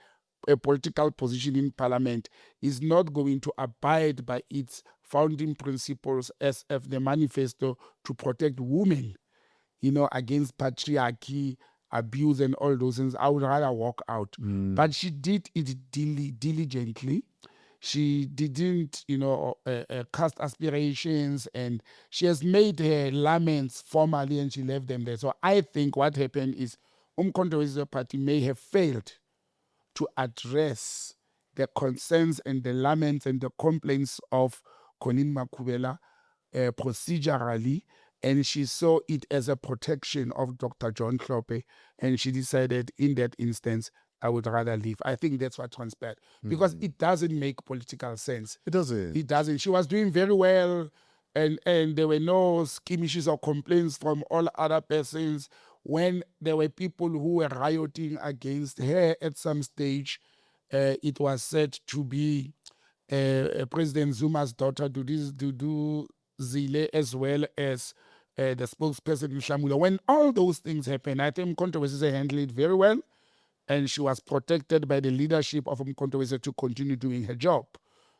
Speaker 4: political position in parliament, is not going to abide by its founding principles as of the manifesto to protect women, against patriarchy, abuse, and all those things, I would rather walk out. But she did it diligently. She didn't, cast aspirations, and she has made her laments formally, and she left them there. So I think what happened is Umkhonto Party may have failed to address the concerns and the laments and the complaints of Colleen Makhubela procedurally, and she saw it as a protection of Dr. John Hlophe, and she decided in that instance, I would rather leave. I think that's what transpired, because it doesn't make political sense.
Speaker 3: It doesn't.
Speaker 4: It doesn't. She was doing very well, and there were no skirmishes or complaints from all other persons. When there were people who were rioting against her at some stage, it was said to be President Zuma's daughter, do Zile, as well as the spokesperson Mhlamula. When all those things happened, I think Mkhonto handled it very well, and she was protected by the leadership of Mkhonto to continue doing her job.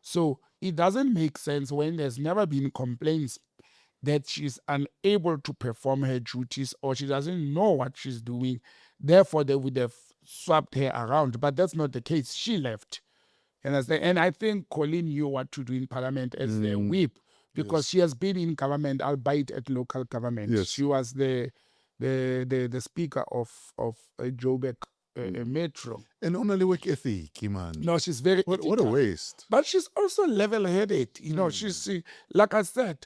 Speaker 4: So it doesn't make sense when there's never been complaints that she's unable to perform her duties or she doesn't know what she's doing. Therefore, they would have swapped her around. But that's not the case. She left. And I think Colleen knew what to do in parliament as the whip, because she has been in government, albeit at local government.
Speaker 3: Yes.
Speaker 4: She was the speaker of Joburg Metro.
Speaker 3: And only work ethic, man.
Speaker 4: No, she's very
Speaker 3: What a
Speaker 4: ethical.
Speaker 3: waste.
Speaker 4: But she's also level-headed. She's, like I said,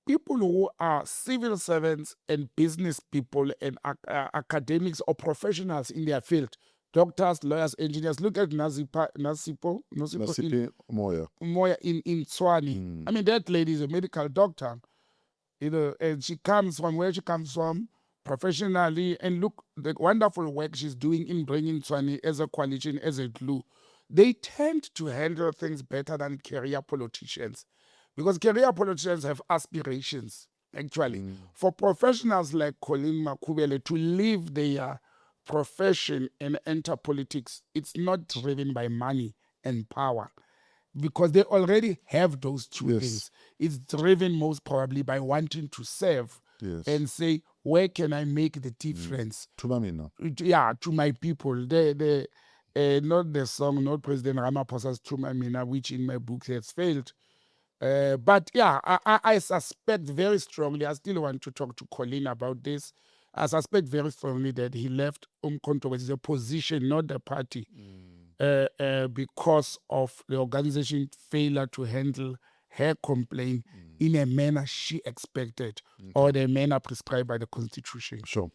Speaker 4: people who are civil servants and business people and academics or professionals in their field, doctors, lawyers, engineers. Look at Nasipo
Speaker 3: Nasipi Moya.
Speaker 4: Moya in Tswane. I mean, that lady is a medical doctor, and she comes from where she comes from professionally. And look, the wonderful work she's doing in bringing Tswane as a coalition, as a glue. They tend to handle things better than career politicians, because career politicians have aspirations, actually. For professionals like Colleen Makhubela to leave their profession and enter politics, it's not driven by money and power, because they already have those two things. It's driven most probably by wanting to serve and say, where can I make the difference? To my people. Not the song, not President Ramaphosa's Tumamina, which in my book has failed. But yeah, I suspect very strongly, I still want to talk to Colleen about this. I suspect very strongly that he left Umkhonto with a position, not the party, because of the organization failure to handle her complaint in a manner she expected, or the manner prescribed by the Constitution.
Speaker 3: Sure.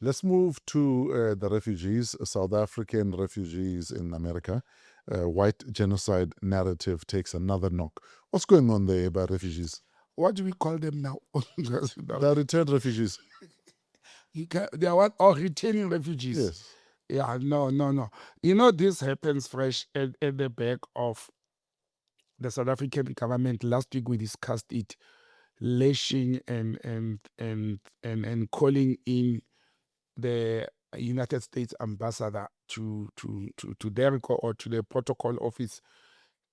Speaker 3: Let's move to the refugees, South African refugees in America. White genocide narrative takes another knock. What's going on there about refugees?
Speaker 4: What do we call them now?
Speaker 3: The returned refugees.
Speaker 4: They are what? Oh, returning refugees.
Speaker 3: Yes.
Speaker 4: Yeah, no. This happens fresh at the back of the South African government. Last week we discussed it, lashing and calling in the United States ambassador to DERCO or to the protocol office.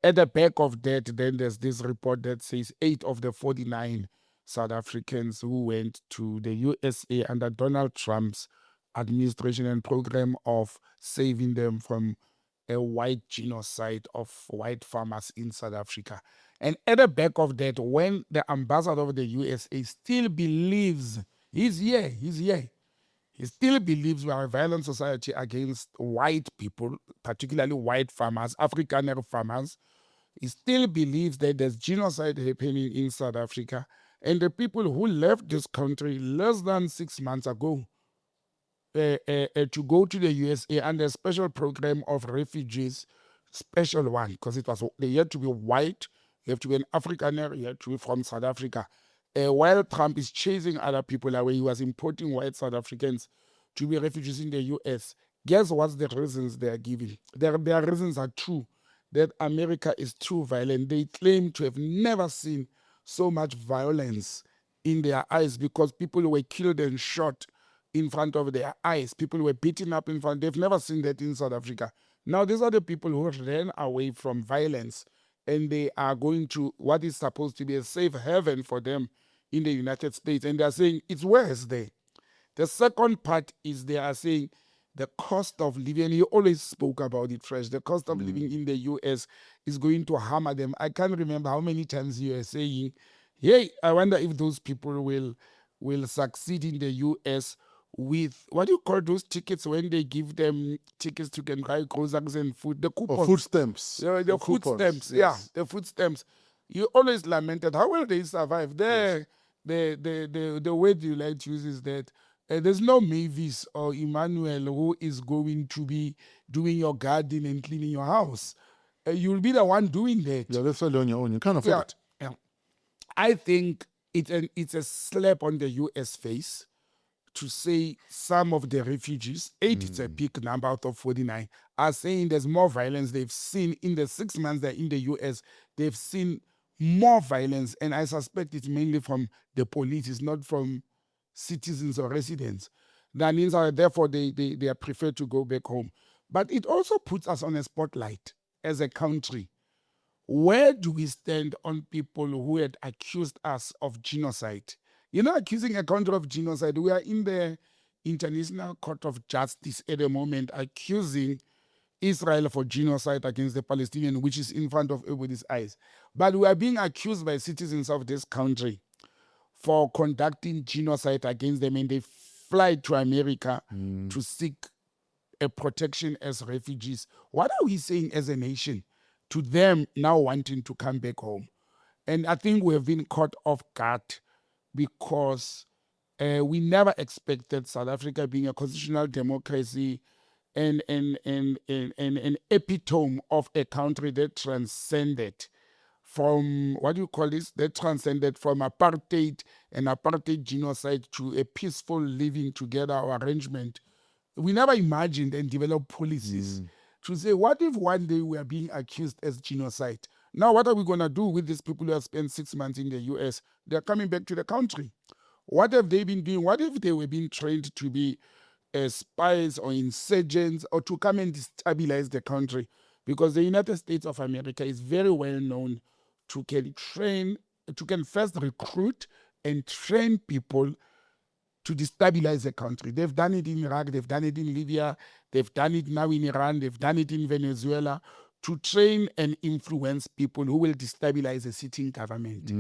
Speaker 4: At the back of that, then there's this report that says 8 of the 49 South Africans who went to the USA under Donald Trump's administration and program of saving them from a white genocide of white farmers in South Africa. And at the back of that, when the ambassador of the USA still believes, he's here, he still believes we are a violent society against white people, particularly white farmers, Afrikaner farmers. He still believes that there's genocide happening in South Africa. And the people who left this country less than 6 months ago to go to the USA under a special program of refugees, special one, because they had to be white, you have to be an Afrikaner, you have to be from South Africa. While Trump is chasing other people away, he was importing white South Africans to be refugees in the US. Guess what's the reasons they are giving? Their reasons are true, that America is too violent. They claim to have never seen so much violence in their eyes because people were killed and shot in front of their eyes. People were beaten up in front. They've never seen that in South Africa. Now, these are the people who ran away from violence, and they are going to what is supposed to be a safe haven for them in the United States. And they're saying it's worse there. The second part is they are saying the cost of living, and you always spoke about it, Fresh, the cost of living in the US is going to hammer them. I can't remember how many times you are saying, hey, I wonder if those people will succeed in the US with, what do you call those tickets when they give them tickets to can buy groceries and food? The coupons.
Speaker 3: Or food stamps.
Speaker 4: The food
Speaker 3: coupons,
Speaker 4: stamps,
Speaker 3: yes.
Speaker 4: the food stamps. You always lamented, how will they survive? The word you like to use is that there's no Mavis or Emmanuel who is going to be doing your garden and cleaning your house. You'll be the one doing that.
Speaker 3: Yeah, that's all on your own. You can't afford it.
Speaker 4: Yeah. I think it's a slap on the US face to say some of the refugees, 8 it's a big number out of 49, are saying there's more violence. They've seen in the 6 months they're in the US, they've seen more violence, and I suspect it's mainly from the police, it's not from citizens or residents. That means therefore they are preferred to go back home. But it also puts us on a spotlight as a country. Where do we stand on people who had accused us of genocide? You're not accusing a country of genocide. We are in the International Court of Justice at the moment accusing Israel for genocide against the Palestinians, which is in front of everybody's eyes. But we are being accused by citizens of this country for conducting genocide against them, and they fly to America to seek a protection as refugees. What are we saying as a nation to them now wanting to come back home? And I think we have been caught off guard because we never expected South Africa being a constitutional democracy and an epitome of a country that transcended from, what do you call this, that transcended from apartheid and apartheid genocide to a peaceful living together or arrangement. We never imagined and developed policies to say, what if one day we are being accused as genocide? Now, what are we going to do with these people who have spent 6 months in the US? They're coming back to the country. What have they been doing? What if they were being trained to be spies or insurgents or to come and destabilize the country? Because the United States of America is very well known to can first recruit and train people to destabilize the country. They've done it in Iraq, they've done it in Libya, they've done it now in Iran, they've done it in Venezuela, to train and influence people who will destabilize a sitting government.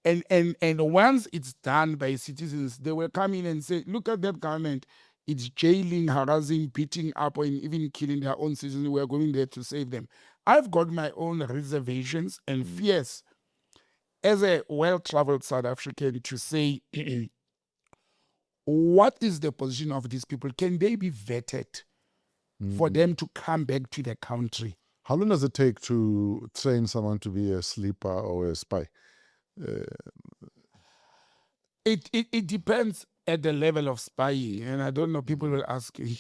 Speaker 4: And once it's done by citizens, they will come in and say, look at that government. It's jailing, harassing, beating up, or even killing their own citizens. We're going there to save them. I've got my own reservations and fears as a well-traveled South African to say, what is the position of these people? Can they be vetted for them to come back to the country?
Speaker 3: How long does it take to train someone to be a sleeper or a spy?
Speaker 4: It depends at the level of spying, and I don't know. People will ask you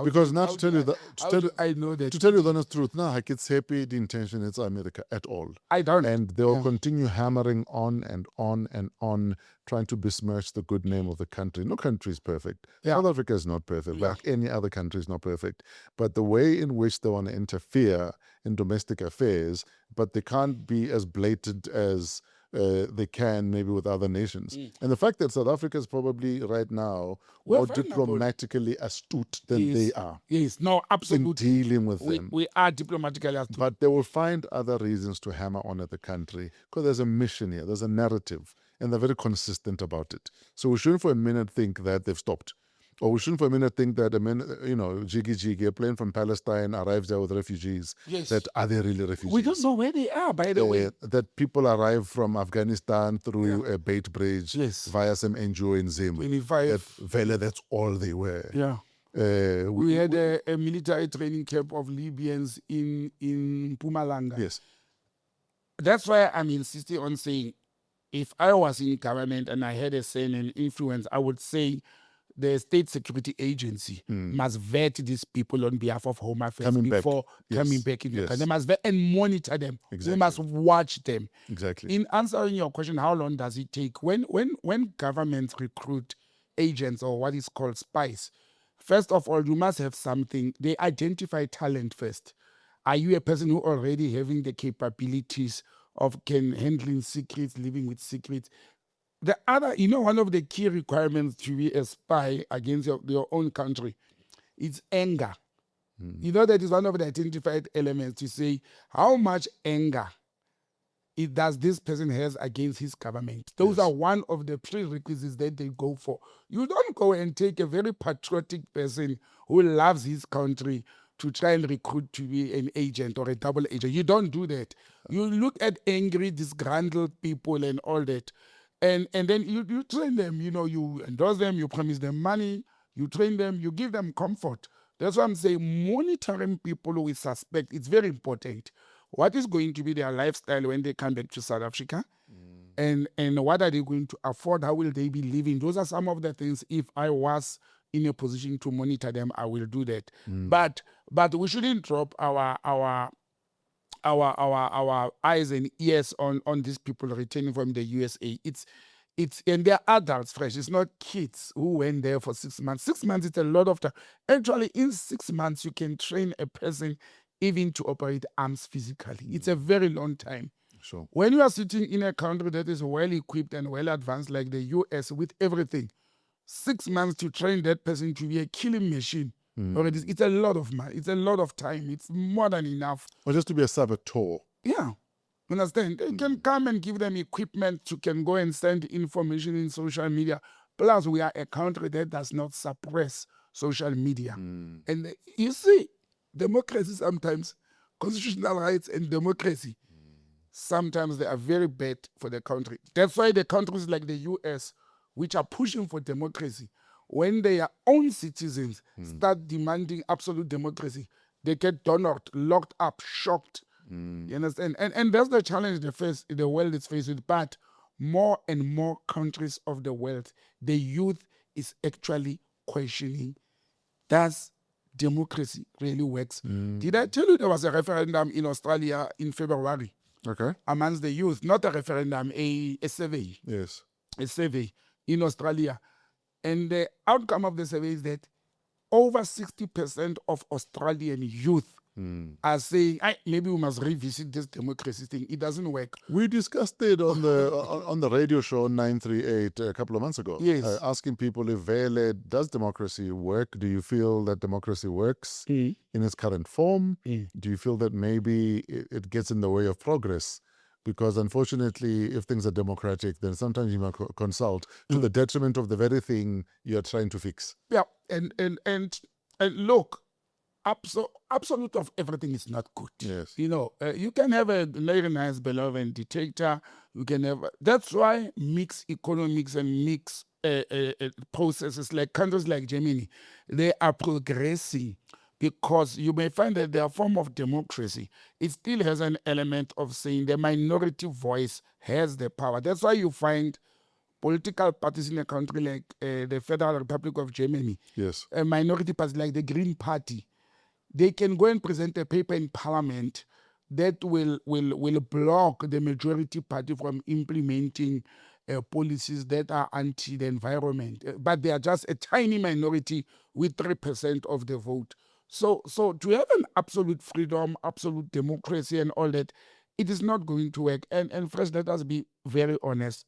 Speaker 3: Because now to tell you
Speaker 4: I know that.
Speaker 3: To tell you the honest truth, now it's happy the intention is America at all.
Speaker 4: I don't.
Speaker 3: And they will continue hammering on and on and on, trying to besmirch the good name of the country. No country is perfect. South Africa is not perfect. Like any other country is not perfect. But the way in which they want to interfere in domestic affairs, but they can't be as blatant as they can maybe with other nations. And the fact that South Africa is probably right now more diplomatically astute than they are.
Speaker 4: Yes, no, absolutely.
Speaker 3: In dealing with them.
Speaker 4: We are diplomatically astute.
Speaker 3: But they will find other reasons to hammer on at the country because there's a mission here, there's a narrative, and they're very consistent about it. So we shouldn't for a minute think that they've stopped. Or we shouldn't for a minute think that Jiggy, a plane from Palestine arrives there with refugees.
Speaker 4: Yes.
Speaker 3: That are they really refugees?
Speaker 4: We don't know where they are, by the way.
Speaker 3: That people arrive from Afghanistan through a bait bridge via some NGO in Zimbabwe.
Speaker 4: 25.
Speaker 3: That's all they were.
Speaker 4: Yeah. We had a military training camp of Libyans in Mpumalanga.
Speaker 3: Yes.
Speaker 4: That's why I'm insisting on saying, if I was in government and I had a say and influence, I would say the state security agency must vet these people on behalf of Home Affairs
Speaker 3: Coming back.
Speaker 4: before
Speaker 3: Yes.
Speaker 4: coming back in the
Speaker 3: Yes.
Speaker 4: country. They must vet and monitor them.
Speaker 3: Exactly.
Speaker 4: We must watch them.
Speaker 3: Exactly.
Speaker 4: In answering your question, how long does it take? When governments recruit agents or what is called spies, first of all, you must have something. They identify talent first. Are you a person who already having the capabilities of handling secrets, living with secrets? The other, one of the key requirements to be a spy against your own country, it's anger. That is one of the identified elements to say how much anger does this person has against his government. Those are one of the prerequisites that they go for. You don't go and take a very patriotic person who loves his country to try and recruit to be an agent or a double agent. You don't do that. You look at angry, disgruntled people and all that, and then you train them. You endorse them, you promise them money, you train them, you give them comfort. That's why I'm saying monitoring people who we suspect, it's very important. What is going to be their lifestyle when they come back to South Africa? And what are they going to afford? How will they be living? Those are some of the things, if I was in a position to monitor them, I will do that. But we shouldn't drop our eyes and ears on these people returning from the USA. And they're adults, Fresh. It's not kids who went there for 6 months. 6 months is a lot of time. Actually, in 6 months, you can train a person even to operate arms physically. It's a very long time.
Speaker 3: Sure.
Speaker 4: When you are sitting in a country that is well equipped and well advanced like the US with everything, 6 months to train that person to be a killing machine, it's a lot of money. It's a lot of time. It's more than enough.
Speaker 3: Or just to be a saboteur.
Speaker 4: Yeah. Understand? They can come and give them equipment to can go and send information in social media. Plus, we are a country that does not suppress social media. And you see, democracy sometimes, constitutional rights and democracy, sometimes they are very bad for the country. That's why the countries like the US, which are pushing for democracy, when their own citizens start demanding absolute democracy, they get honored, locked up, shocked. You understand? And that's the challenge the world is faced with. But more and more countries of the world, the youth is actually questioning, does democracy really works? Did I tell you there was a referendum in Australia in February?
Speaker 3: Okay.
Speaker 4: Amongst the youth, not a referendum, a survey.
Speaker 3: Yes.
Speaker 4: A survey in Australia. And the outcome of the survey is that over 60% of Australian youth are saying, maybe we must revisit this democracy thing. It doesn't work.
Speaker 3: We discussed it on the radio show 938 a couple of months ago.
Speaker 4: Yes.
Speaker 3: Asking people if does democracy work? Do you feel that democracy works in its current form? Do you feel that maybe it gets in the way of progress? Because unfortunately, if things are democratic, then sometimes you might consult to the detriment of the very thing you're trying to fix.
Speaker 4: Yeah, and look, absolute of everything is not good.
Speaker 3: Yes.
Speaker 4: You can have a very nice, beloved dictator. You can have. That's why mixed economics and mixed processes like countries like Germany, they are progressing. Because you may find that their form of democracy, it still has an element of saying the minority voice has the power. That's why you find political parties in a country like the Federal Republic of Germany,
Speaker 3: yes,
Speaker 4: a minority party like the Green Party, they can go and present a paper in parliament that will block the majority party from implementing policies that are anti the environment. But they are just a tiny minority with 3% of the vote. So to have an absolute freedom, absolute democracy and all that, it is not going to work. And Fresh, let us be very honest.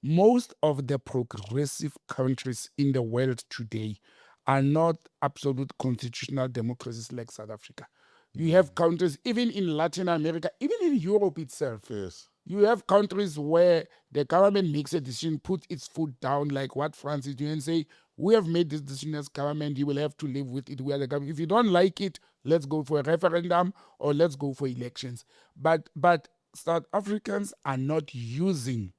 Speaker 4: Most of the progressive countries in the world today are not absolute constitutional democracies like South Africa. You have countries, even in Latin America, even in Europe itself.
Speaker 3: Yes.
Speaker 4: You have countries where the government makes a decision, put its foot down, like what France is doing, and say, we have made this decision as government, you will have to live with it. We are the government. If you don't like it, let's go for a referendum or let's go for elections. But South Africans are not using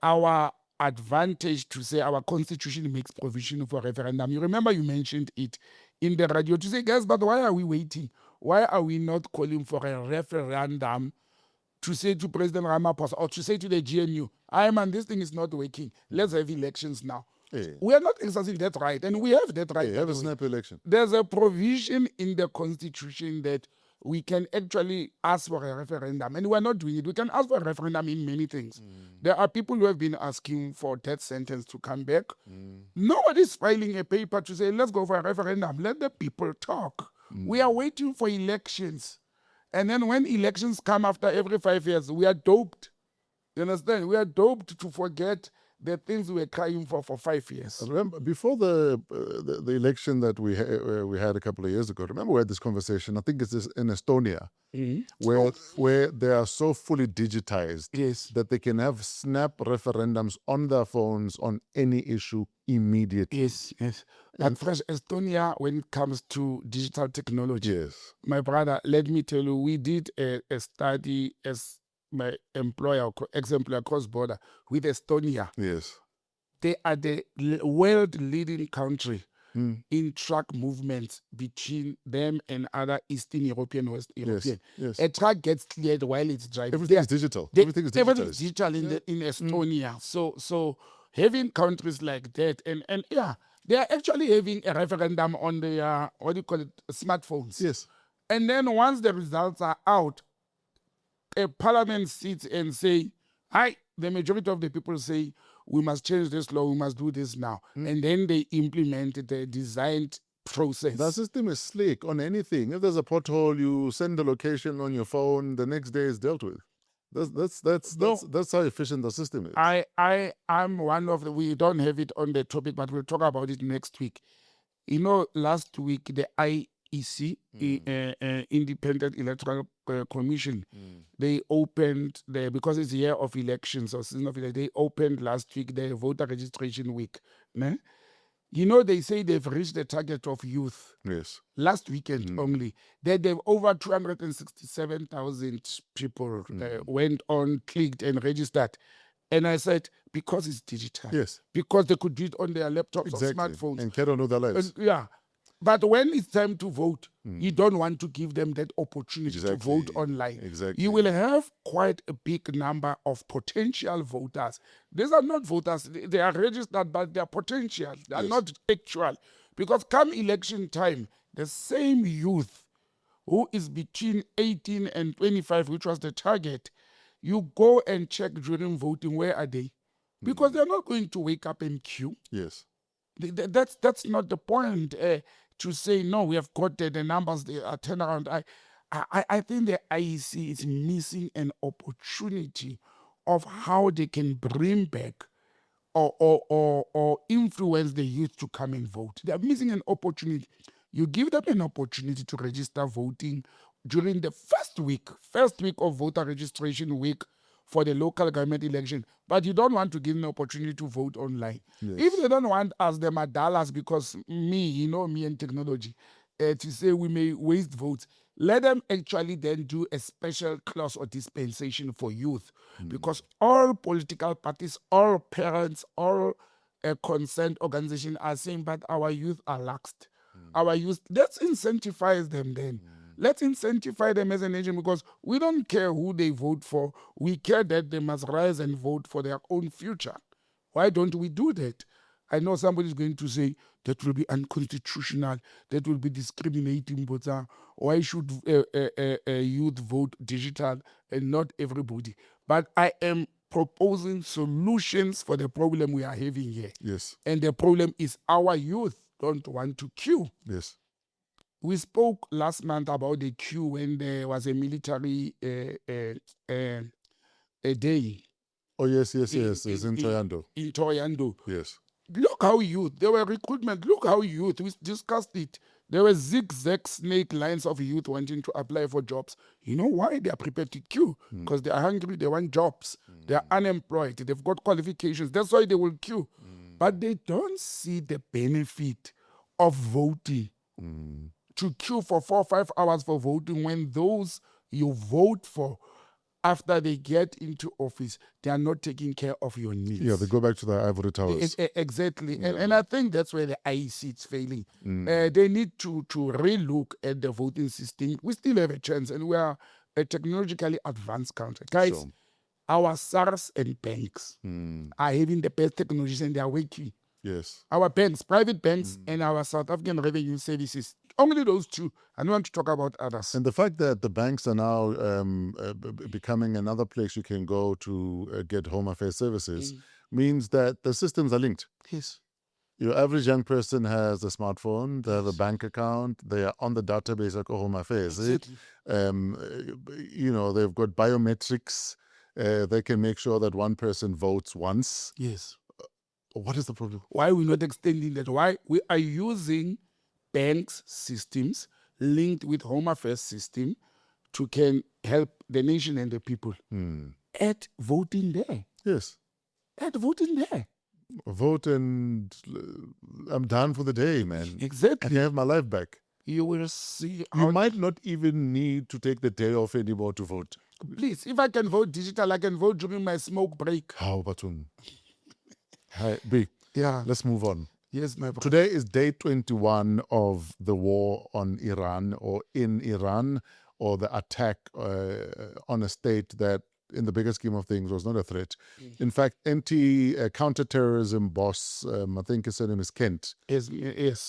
Speaker 4: our advantage to say our constitution makes provision for referendum. You remember you mentioned it in the radio to say, guys, but why are we waiting? Why are we not calling for a referendum to say to President Ramaphosa or to say to the GNU, man, this thing is not working. Let's have elections now.
Speaker 3: Yeah.
Speaker 4: We are not exercising that right, and we have that right.
Speaker 3: Yeah,
Speaker 4: by
Speaker 3: have
Speaker 4: the
Speaker 3: a
Speaker 4: way.
Speaker 3: snap election.
Speaker 4: There's a provision in the constitution that we can actually ask for a referendum, and we're not doing it. We can ask for a referendum in many things. There are people who have been asking for death sentence to come back. Nobody's filing a paper to say, let's go for a referendum. Let the people talk. We are waiting for elections. And then when elections come after every 5 years, we are doped. You understand? We are doped to forget the things we were crying for 5 years.
Speaker 3: Remember, before the election that we had a couple of years ago, remember we had this conversation, I think it's in Estonia, where they are so fully digitized
Speaker 4: Yes.
Speaker 3: that they can have snap referendums on their phones on any issue immediately.
Speaker 4: Yes, yes. But Fresh Estonia, when it comes to digital technology,
Speaker 3: Yes.
Speaker 4: my brother, let me tell you, we did a study as my employer, ex-employer cross-border with Estonia.
Speaker 3: Yes.
Speaker 4: They are the world-leading country in truck movements between them and other Eastern European, West European.
Speaker 3: Yes.
Speaker 4: A truck gets cleared while it's driving.
Speaker 3: Everything is digital. Everything is
Speaker 4: Everything is
Speaker 3: digital.
Speaker 4: digital in Estonia. So having countries like that, and yeah, they are actually having a referendum on their, what do you call it, smartphones.
Speaker 3: Yes.
Speaker 4: And then once the results are out, a parliament sits and say, the majority of the people say, we must change this law, we must do this now. And then they implement the designed process.
Speaker 3: The system is slick on anything. If there's a pothole, you send the location on your phone, the next day is dealt with. That's how efficient the system is.
Speaker 4: I'm one of the, we don't have it on the topic, but we'll talk about it next week. You know, last week, the IEC, Independent Electoral Commission, they opened, because it's a year of elections, or season of elections, they opened last week the voter registration week. Ne? You know, they say they've reached the target of youth.
Speaker 3: Yes.
Speaker 4: Last weekend only, they've over 267,000 people went on, clicked, and registered. And I said, because it's digital.
Speaker 3: Yes.
Speaker 4: Because they could do it on their laptops or smartphones.
Speaker 3: And carry on with their lives.
Speaker 4: Yeah. But when it's time to vote, you don't want to give them that opportunity to vote online.
Speaker 3: Exactly.
Speaker 4: You will have quite a big number of potential voters. These are not voters. They are registered, but they are potential. They are not actual. Because come election time, the same youth who is between 18 and 25, which was the target, you go and check during voting, where are they? Because they're not going to wake up and queue.
Speaker 3: Yes.
Speaker 4: That's not the point. To say, no, we have got the numbers, they are turned around. I think the IEC is missing an opportunity of how they can bring back or influence the youth to come and vote. They are missing an opportunity. You give them an opportunity to register voting during the first week of voter registration week for the local government election, but you don't want to give them an opportunity to vote online.
Speaker 3: Yes.
Speaker 4: If they don't want us, the Madalas, because me and technology, to say we may waste votes, let them actually then do a special clause or dispensation for youth, because all political parties, all parents, all concerned organizations are saying, but our youth are laxed. Our youth, let's incentivize them then. Let's incentivize them as a nation, because we don't care who they vote for. We care that they must rise and vote for their own future. Why don't we do that? I know somebody's going to say that will be unconstitutional, that will be discriminating, but why should youth vote digital and not everybody? But I am proposing solutions for the problem we are having here.
Speaker 3: Yes.
Speaker 4: And the problem is our youth don't want to queue.
Speaker 3: Yes.
Speaker 4: We spoke last month about the queue when there was a military a day.
Speaker 3: Oh, yes, in Toyando.
Speaker 4: In Toyando.
Speaker 3: Yes.
Speaker 4: Look how youth, there were recruitment, look how youth, we discussed it. There were zigzag snake lines of youth wanting to apply for jobs. You know why? They are prepared to queue. Because they are hungry, they want jobs. They are unemployed, they've got qualifications. That's why they will queue. But they don't see the benefit of voting. To queue for 4 or 5 hours for voting, when those you vote for, after they get into office, they are not taking care of your needs.
Speaker 3: Yeah, they go back to the ivory towers.
Speaker 4: Exactly. And I think that's where the IEC is failing. They need to relook at the voting system. We still have a chance, and we are a technologically advanced country. Guys,
Speaker 3: Sure.
Speaker 4: our SARS and banks are having the best technologies, and they are working.
Speaker 3: Yes.
Speaker 4: Our banks, private banks, and our South African Revenue Services. Only those two. I don't want to talk about others.
Speaker 3: And the fact that the banks are now becoming another place you can go to get home affairs services means that the systems are linked.
Speaker 4: Yes.
Speaker 3: Your average young person has a smartphone, they have a bank account, they are on the database of Home Affairs.
Speaker 4: Exactly.
Speaker 3: They've got biometrics. They can make sure that one person votes once.
Speaker 4: Yes.
Speaker 3: What is the problem?
Speaker 4: Why are we not extending that? Why we are using banks systems linked with Home Affairs system to can help the nation and the people at voting there.
Speaker 3: Yes.
Speaker 4: At voting there.
Speaker 3: Vote and I'm done for the day, man.
Speaker 4: Exactly.
Speaker 3: And I have my life back.
Speaker 4: You will see.
Speaker 3: You might not even need to take the day off anymore to vote.
Speaker 4: Please, if I can vote digital, I can vote during my smoke break.
Speaker 3: How about Hi, B.
Speaker 4: Yeah.
Speaker 3: Let's move on.
Speaker 4: Yes, my brother.
Speaker 3: Today is day 21 of the war on Iran or in Iran, or the attack on a state that, in the bigger scheme of things, was not a threat. In fact, counterterrorism boss, I think his name is Kent,
Speaker 4: Yes.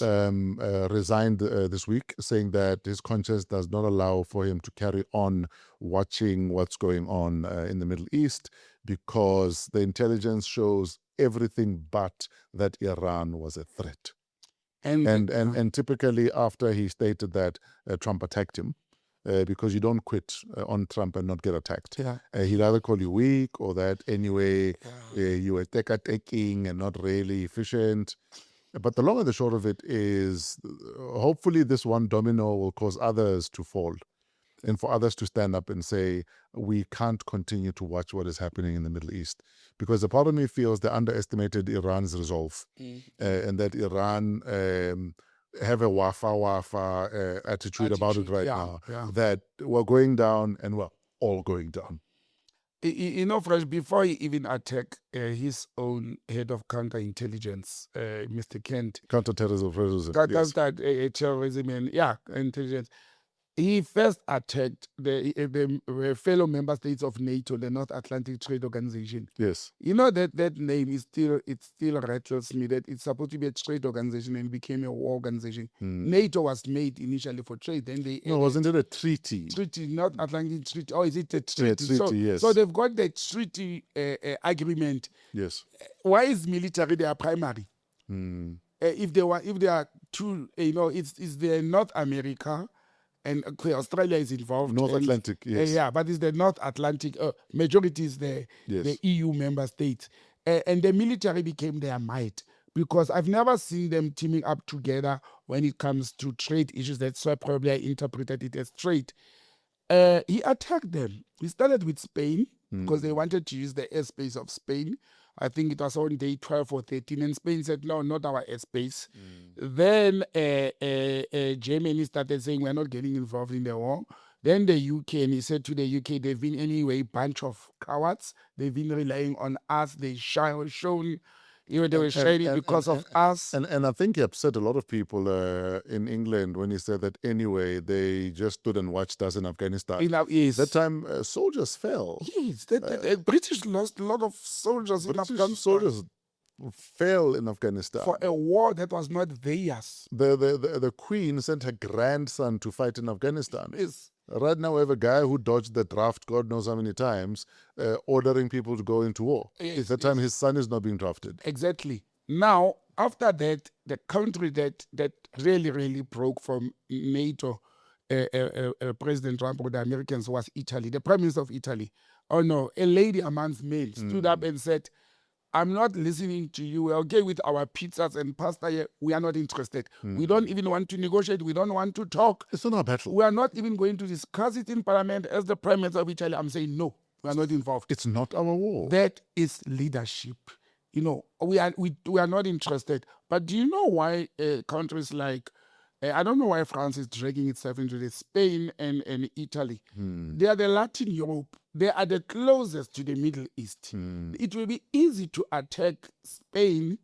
Speaker 3: resigned this week, saying that his conscience does not allow for him to carry on watching what's going on in the Middle East, because the intelligence shows everything but that Iran was a threat. And typically after he stated that, Trump attacked him, because you don't quit on Trump and not get attacked.
Speaker 4: Yeah.
Speaker 3: He'd either call you weak or that anyway you were taking and not really efficient. But the long and the short of it is, hopefully this one domino will cause others to fall, and for others to stand up and say, we can't continue to watch what is happening in the Middle East. Because a part of me feels they underestimated Iran's resolve, and that Iran have a wafa attitude about it right now, that we're going down and we're all going down.
Speaker 4: You know, Fresh, before he even attacked his own head of counterintelligence, Mr. Kent,
Speaker 3: Counterterrorism.
Speaker 4: terrorism and intelligence, he first attacked the fellow member states of NATO, the North Atlantic Trade Organization.
Speaker 3: Yes.
Speaker 4: You know that name is still rattles me that it's supposed to be a trade organization and became a war organization. NATO was made initially for trade, then they
Speaker 3: wasn't it a treaty?
Speaker 4: Treaty, not Atlantic Treaty. Oh, is it a treaty?
Speaker 3: Yeah, treaty, yes.
Speaker 4: So they've got the treaty agreement.
Speaker 3: Yes.
Speaker 4: Why is military their primary? If they are two, it's the North America. And Australia is involved.
Speaker 3: North Atlantic, yes.
Speaker 4: But it's the North Atlantic. Majority is the EU member states. And the military became their might, because I've never seen them teaming up together when it comes to trade issues. That's why probably I interpreted it as trade. He attacked them. He started with Spain, because they wanted to use the airspace of Spain. I think it was on day 12 or 13, and Spain said, no, not our airspace. Then Germany started saying, we're not getting involved in the war. Then the UK, and he said to the UK, they've been anyway a bunch of cowards. They've been relying on us. They shown, they were shady because of us.
Speaker 3: And I think he upset a lot of people in England when he said that anyway, they just stood and watched us in Afghanistan. That time, soldiers fell.
Speaker 4: Yes, the British lost a lot of soldiers in Afghanistan.
Speaker 3: Soldiers fell in Afghanistan
Speaker 4: for a war that was not theirs.
Speaker 3: The Queen sent her grandson to fight in Afghanistan.
Speaker 4: Yes.
Speaker 3: Right now, we have a guy who dodged the draft God knows how many times, ordering people to go into war.
Speaker 4: Yes,
Speaker 3: that time his son is not being drafted.
Speaker 4: Exactly. Now, after that, the country that really broke from NATO, President Trump or the Americans, was Italy. The Prime Minister of Italy. Oh no, a lady amongst men stood up and said, I'm not listening to you. We're okay with our pizzas and pasta here. We are not interested. We don't even want to negotiate. We don't want to talk.
Speaker 3: It's not our battle.
Speaker 4: We are not even going to discuss it in Parliament. As the Prime Minister of Italy, I'm saying no. We are not involved.
Speaker 3: It's not our war.
Speaker 4: That is leadership. We are not interested. But do you know why countries like, I don't know why France is dragging itself into this, Spain and Italy. They are the Latin Europe. They are the closest to the Middle East. It will be easy to attack Spain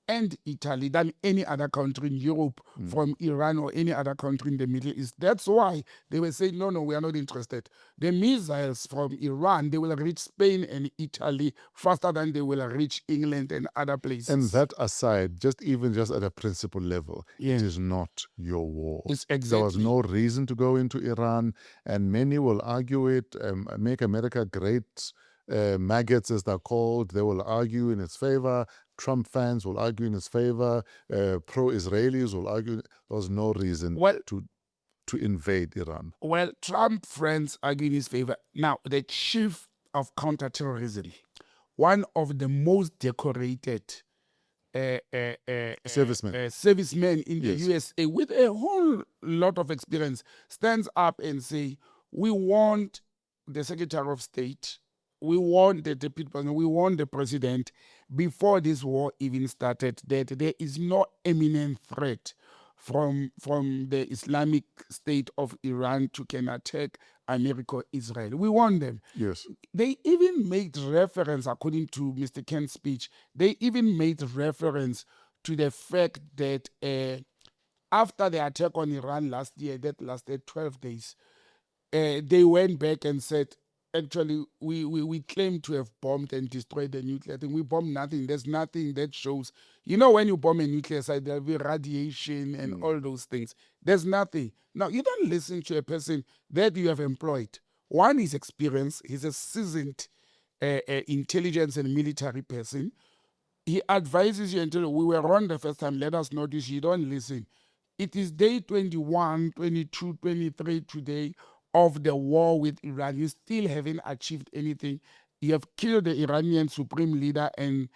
Speaker 4: and Italy than any other country in Europe, from Iran or any other country in the Middle East. That's why they were saying, no, we are not interested. The missiles from Iran, they will reach Spain and Italy faster than they will reach England and other places.
Speaker 3: And that aside, just at a principle level, it is not your war.
Speaker 4: It's
Speaker 3: There was
Speaker 4: exactly.
Speaker 3: no reason to go into Iran, and many will argue it, make America great. Maggots, as they're called, they will argue in its favor. Trump fans will argue in its favor. Pro-Israelis will argue. There was no reason to invade Iran.
Speaker 4: Well, Trump friends argue in his favor. Now, the chief of counterterrorism, one of the most decorated servicemen in the USA with a whole lot of experience, stands up and say, we want the Secretary of State, we want the Deputy President, we want the President, before this war even started, that there is no imminent threat from the Islamic State of Iran to can attack America or Israel. We want them.
Speaker 3: Yes.
Speaker 4: They even made reference, according to Mr. Kent's speech, they even made reference to the fact that after the attack on Iran last year, that lasted 12 days, they went back and said, actually, we claim to have bombed and destroyed the nuclear thing. We bombed nothing. There's nothing that shows. You know, when you bomb a nuclear site, there'll be radiation and all those things. There's nothing. Now, you don't listen to a person that you have employed. One is experienced. He's a seasoned intelligence and military person. He advises you until we were wrong the first time. Let us notice you don't listen. It is day 21, 22, 23 today of the war with Iran. You still haven't achieved anything. You have killed the Iranian supreme leader and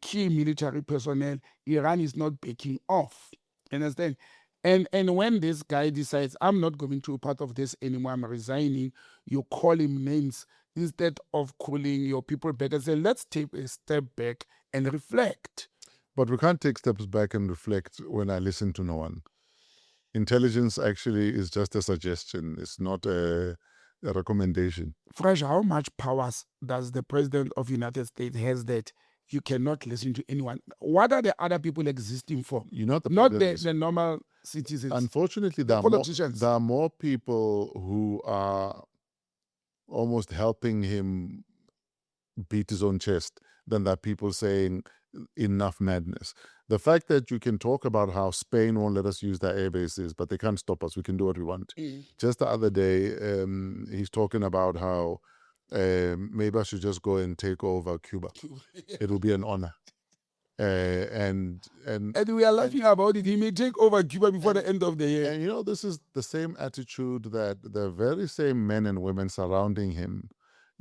Speaker 4: key military personnel. Iran is not backing off. Understand? And when this guy decides, I'm not going to be part of this anymore, I'm resigning, you call him names instead of calling your people back and say, let's take a step back and reflect.
Speaker 3: But we can't take steps back and reflect when I listen to no one. Intelligence actually is just a suggestion. It's not a recommendation.
Speaker 4: Fresh, how much powers does the president of the United States has that you cannot listen to anyone? What are the other people existing for? Not the normal citizens.
Speaker 3: Unfortunately, there are more people who are almost helping him beat his own chest than there are people saying enough madness. The fact that you can talk about how Spain won't let us use their air bases, but they can't stop us. We can do what we want. Just the other day, he's talking about how maybe I should just go and take over Cuba. It will be an honor. And
Speaker 4: we are laughing about it. He may take over Cuba before the end of the year.
Speaker 3: And you know, this is the same attitude that the very same men and women surrounding him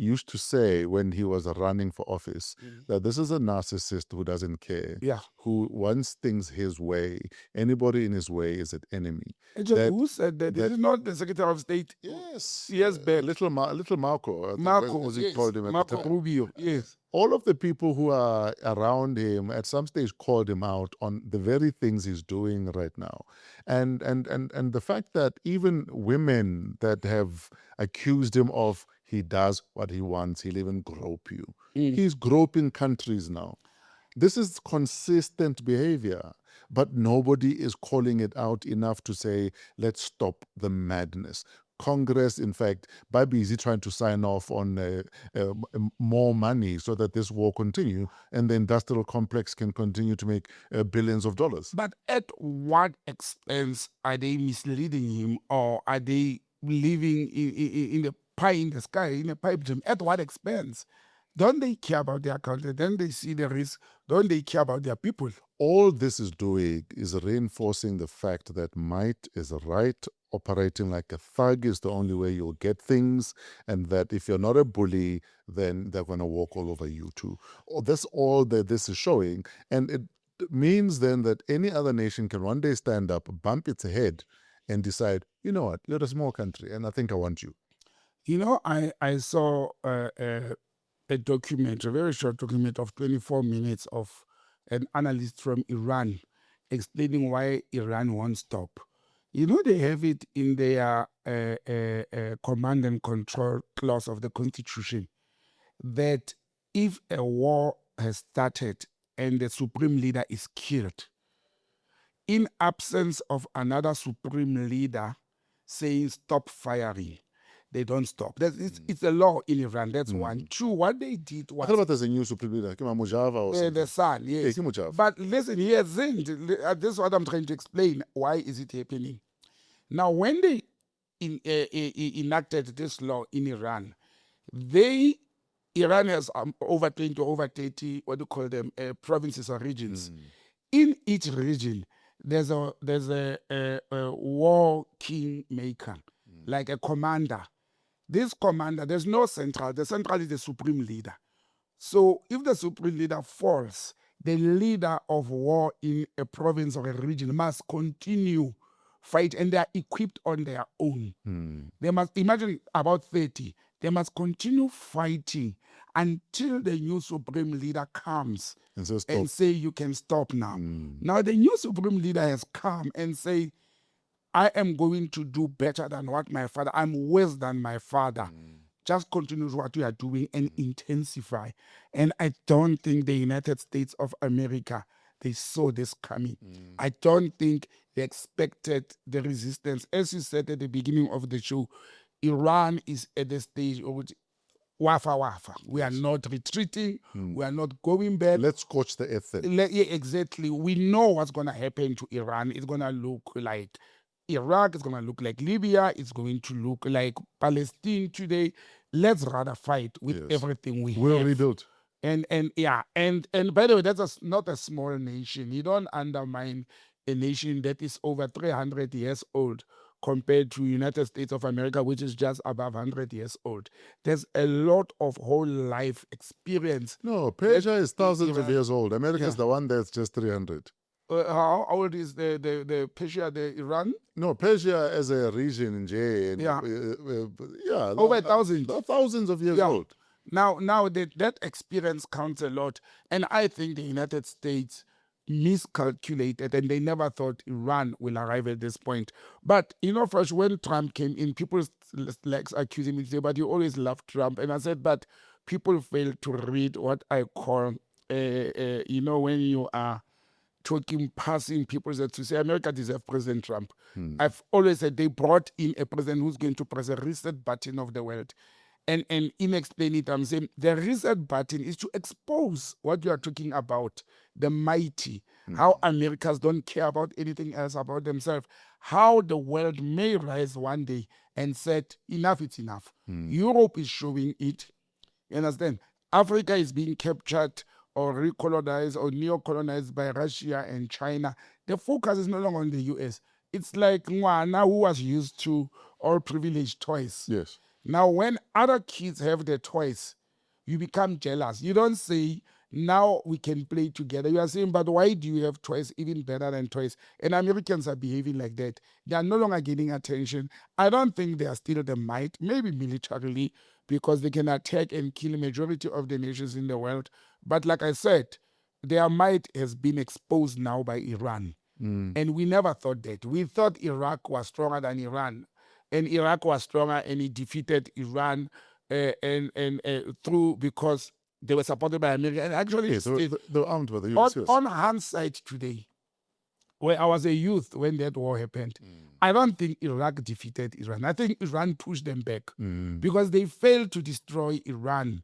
Speaker 3: used to say when he was running for office, that this is a narcissist who doesn't care, who wants things his way. Anybody in his way is an enemy.
Speaker 4: Who said that? This is not the Secretary of State.
Speaker 3: Yes.
Speaker 4: Yes,
Speaker 3: little Marco.
Speaker 4: Marco,
Speaker 3: as he called him at
Speaker 4: Marco
Speaker 3: the time.
Speaker 4: Rubio, yes.
Speaker 3: All of the people who are around him at some stage called him out on the very things he's doing right now. And the fact that even women that have accused him of he does what he wants, he'll even grope you. He's groping countries now. This is consistent behavior, but nobody is calling it out enough to say, let's stop the madness. Congress, in fact, by busy trying to sign off on more money so that this war continue and the industrial complex can continue to make billions of dollars.
Speaker 4: But at what expense are they misleading him, or are they living in the pie in the sky, in a pipe dream? At what expense? Don't they care about their country? Don't they see the risk? Don't they care about their people?
Speaker 3: All this is doing is reinforcing the fact that might is right. Operating like a thug is the only way you'll get things, and that if you're not a bully, then they're going to walk all over you too. That's all that this is showing, and it means then that any other nation can one day stand up, bump its head, and decide, you know what, you're a small country, and I think I want you.
Speaker 4: You know, I saw a document, a very short document of 24 minutes of an analyst from Iran explaining why Iran won't stop. You know, they have it in their command and control clause of the Constitution that if a war has started and the supreme leader is killed, in absence of another supreme leader saying stop firing, they don't stop. It's a law in Iran. That's one. Two, what they did
Speaker 3: I
Speaker 4: was
Speaker 3: thought about there's a new supreme leader, Kima Mujava or something.
Speaker 4: the son, yes.
Speaker 3: Hey, Mujava.
Speaker 4: But listen, he hasn't. This is what I'm trying to explain. Why is it happening? Now, when they enacted this law in Iran, Iran has over 20 or over 30, what do you call them, provinces or regions. In each region, there's a war kingmaker, like a commander. This commander, there's no central. The central is the supreme leader. So if the supreme leader falls, the leader of war in a province or a region must continue fight, and they are equipped on their own. They must, imagine about 30, they must continue fighting until the new supreme leader comes and say you can stop now. Now the new supreme leader has come and say, I am going to do better than what my father, I'm worse than my father. Just continue what you are doing and intensify. And I don't think the United States of America, they saw this coming. I don't think they expected the resistance. As you said at the beginning of the show, Iran is at the stage of wafa. We are not retreating. We are not going back.
Speaker 3: Let's scorch the earth then.
Speaker 4: Yeah, exactly. We know what's going to happen to Iran. It's going to look like Iraq. It's going to look like Libya. It's going to look like Palestine today. Let's rather fight with everything we have.
Speaker 3: We'll rebuild.
Speaker 4: And by the way, that's not a small nation. You don't undermine a nation that is over 300 years old compared to United States of America, which is just above 100 years old. There's a lot of whole life experience.
Speaker 3: No, Persia is thousands of years old. America is the one that's just 300.
Speaker 4: How old is the Persia, the Iran?
Speaker 3: No, Persia as a region in J.
Speaker 4: Over 1,000.
Speaker 3: Thousands of years old.
Speaker 4: Now that experience counts a lot. And I think the United States miscalculated, and they never thought Iran will arrive at this point. But, Fresh, when Trump came in, people like accusing me, say, but you always loved Trump. And I said, but people fail to read what I call, when you are talking, passing people that to say America deserves President Trump. I've always said they brought in a president who's going to press a reset button of the world. And in explaining it, I'm saying the reset button is to expose what you are talking about, the mighty, how Americans don't care about anything else about themselves, how the world may rise one day and said, enough, it's enough. Europe is showing it. You understand? Africa is being captured or recolonized or neo-colonized by Russia and China. The focus is no longer on the US. It's like Nwana, who was used to all privileged toys.
Speaker 3: Yes.
Speaker 4: Now, when other kids have their toys, you become jealous. You don't say, now we can play together. You are saying, but why do you have toys even better than toys? And Americans are behaving like that. They are no longer getting attention. I don't think they are still the might, maybe militarily, because they can attack and kill a majority of the nations in the world. But like I said, their might has been exposed now by Iran. And we never thought that. We thought Iraq was stronger than Iran. And Iraq was stronger, and it defeated Iran through because they were supported by America. And actually,
Speaker 3: they were armed with the US.
Speaker 4: On hindsight today, where I was a youth when that war happened, I don't think Iraq defeated Iran. I think Iran pushed them back because they failed to destroy Iran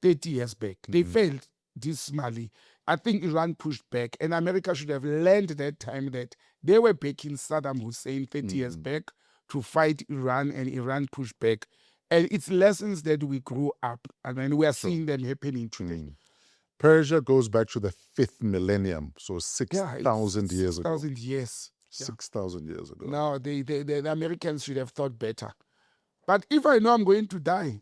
Speaker 4: 30 years back. They failed dismally. I think Iran pushed back, and America should have learned that time that they were backing Saddam Hussein 30 years back to fight Iran, and Iran pushed back. And it's lessons that we grew up, and then we are seeing them happening today.
Speaker 3: Persia goes back to the 5th millennium, so 6,000 years ago.
Speaker 4: 6,000 years.
Speaker 3: 6,000 years ago.
Speaker 4: Now, the Americans should have thought better. But if I know I'm going to die,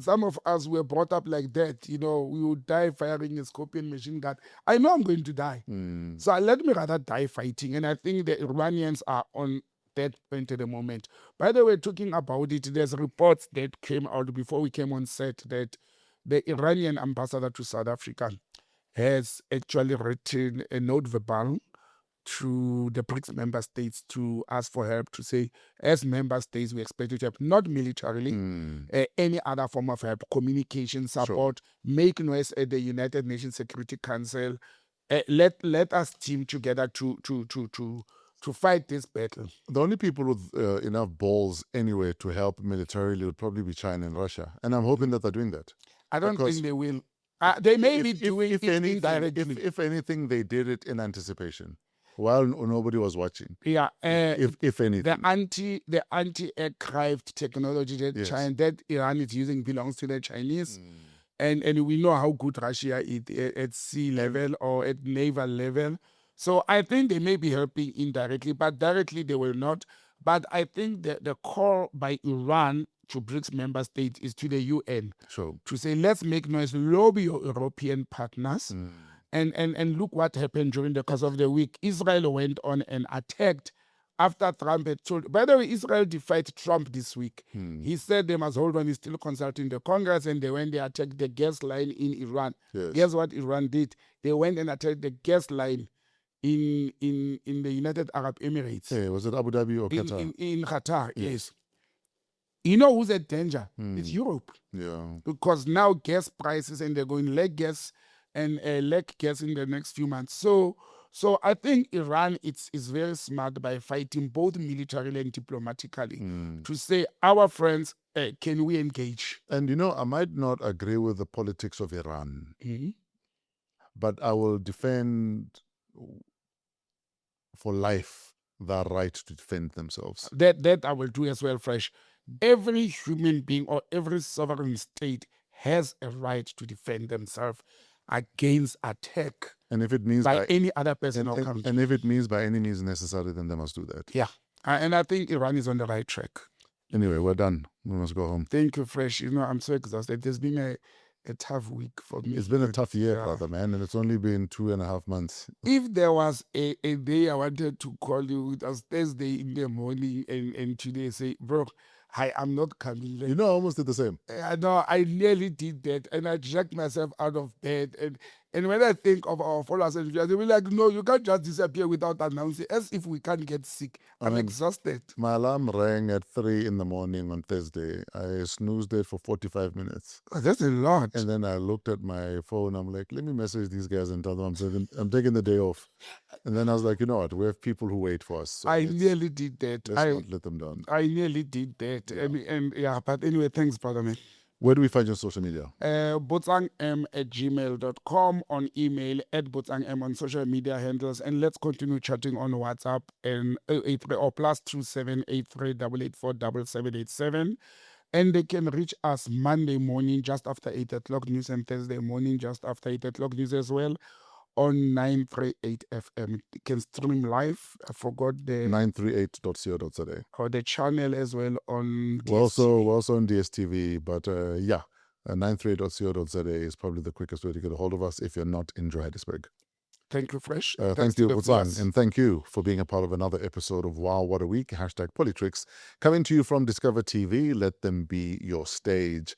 Speaker 4: some of us were brought up like that, we would die firing a Scorpion machine gun. I know I'm going to die. So let me rather die fighting. And I think the Iranians are on that point at the moment. By the way, talking about it, there's reports that came out before we came on set that the Iranian ambassador to South Africa has actually written a note verbal to the BRICS member states to ask for help, to say, as member states, we expect you to help, not militarily, any other form of help, communication, support, make noise at the United Nations Security Council. Let us team together to fight this battle.
Speaker 3: The only people with enough balls anyway to help militarily would probably be China and Russia. And I'm hoping that they're doing that.
Speaker 4: I don't
Speaker 3: Because
Speaker 4: think they will. They may be doing it indirectly.
Speaker 3: If anything, they did it in anticipation while nobody was watching.
Speaker 4: Yeah.
Speaker 3: If anything.
Speaker 4: The anti-aircraft technology that
Speaker 3: Yes.
Speaker 4: that Iran is using belongs to the Chinese. And we know how good Russia is at sea level or at naval level. So I think they may be helping indirectly, but directly they will not. But I think the call by Iran to BRICS member states is to the UN to say, let's make noise, lobby your European partners. And look what happened during the course of the week. Israel went on and attacked after Trump had told. By the way, Israel defied Trump this week. He said they must hold on. He's still consulting the Congress, and they attacked the gas line in Iran.
Speaker 3: Yes.
Speaker 4: Guess what Iran did? They went and attacked the gas line in the United Arab Emirates.
Speaker 3: Hey, was it Abu Dhabi or Qatar?
Speaker 4: In Qatar, yes. You know who's at danger? It's Europe.
Speaker 3: Yeah.
Speaker 4: Because now gas prices, and they're going lack gas in the next few months. So I think Iran is very smart by fighting both militarily and diplomatically to say, our friends, can we engage?
Speaker 3: And I might not agree with the politics of Iran, but I will defend for life their right to defend themselves.
Speaker 4: That I will do as well, Fresh. Every human being or every sovereign state has a right to defend themselves against attack.
Speaker 3: And if it means
Speaker 4: by any other person or country.
Speaker 3: And if it means by any means necessary, then they must do that.
Speaker 4: Yeah. And I think Iran is on the right track.
Speaker 3: Anyway, we're done. We must go home.
Speaker 4: Thank you, Fresh. I'm so exhausted. There's been a tough week for me.
Speaker 3: It's been a tough year, brother, man, and it's only been 2.5 months.
Speaker 4: If there was a day I wanted to call you, it was Thursday in the morning, and today say, bro, hi, I'm not coming.
Speaker 3: I almost did the same.
Speaker 4: I know, I nearly did that, and I dragged myself out of bed. And when I think of our followers and viewers, they'll be like, no, you can't just disappear without announcing, as if we can't get sick. I'm exhausted.
Speaker 3: My alarm rang at 3 in the morning on Thursday. I snoozed it for 45 minutes.
Speaker 4: Oh, that's a lot.
Speaker 3: And then I looked at my phone. I'm like, let me message these guys and tell them I'm taking the day off. And then I was like, you know what? We have people who wait for us. So
Speaker 4: I nearly did that.
Speaker 3: Let's not let them down.
Speaker 4: I nearly did that. Yeah. But anyway, thanks, brother, man.
Speaker 3: Where do we find you on social media?
Speaker 4: botsangm@gmail.com, on email, @botsangm on social media handles, and let's continue chatting on WhatsApp and 083 or +27 83 884 7787. And they can reach us Monday morning just after 8 o'clock news, and Thursday morning just after 8 o'clock news as well on 938 FM. You can stream live. I forgot the
Speaker 3: 938.co.za.
Speaker 4: or the channel as well on DSTV.
Speaker 3: We're also on DSTV, but 938.co.za is probably the quickest way to get a hold of us if you're not in Johannesburg.
Speaker 4: Thank you, Fresh.
Speaker 3: Thank you, Botsang, and thank you for being a part of another episode of Wow, What a Week, #Politricks, coming to you from Discover TV. Let them be your stage.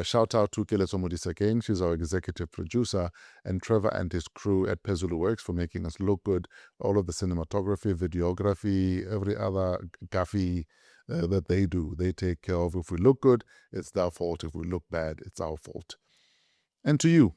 Speaker 3: Shout out to Keletso Modisa again. She's our executive producer, and Trevor and his crew at Pezulu Works for making us look good. All of the cinematography, videography, every other gaffy that they do, they take care of. If we look good, it's their fault. If we look bad, it's our fault. And to you,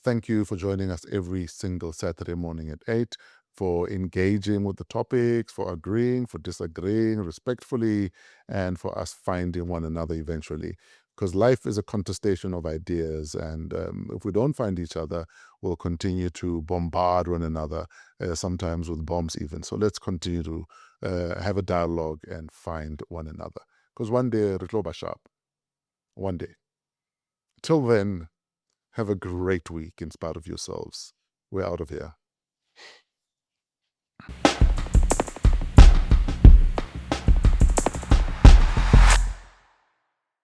Speaker 3: thank you for joining us every single Saturday morning at 8, for engaging with the topics, for agreeing, for disagreeing respectfully, and for us finding one another eventually. Because life is a contestation of ideas, and if we don't find each other, we'll continue to bombard one another, sometimes with bombs even. So let's continue to have a dialogue and find one another. Because one day, Ritloba sharp. One day. Till then, have a great week in spite of yourselves. We're out of here.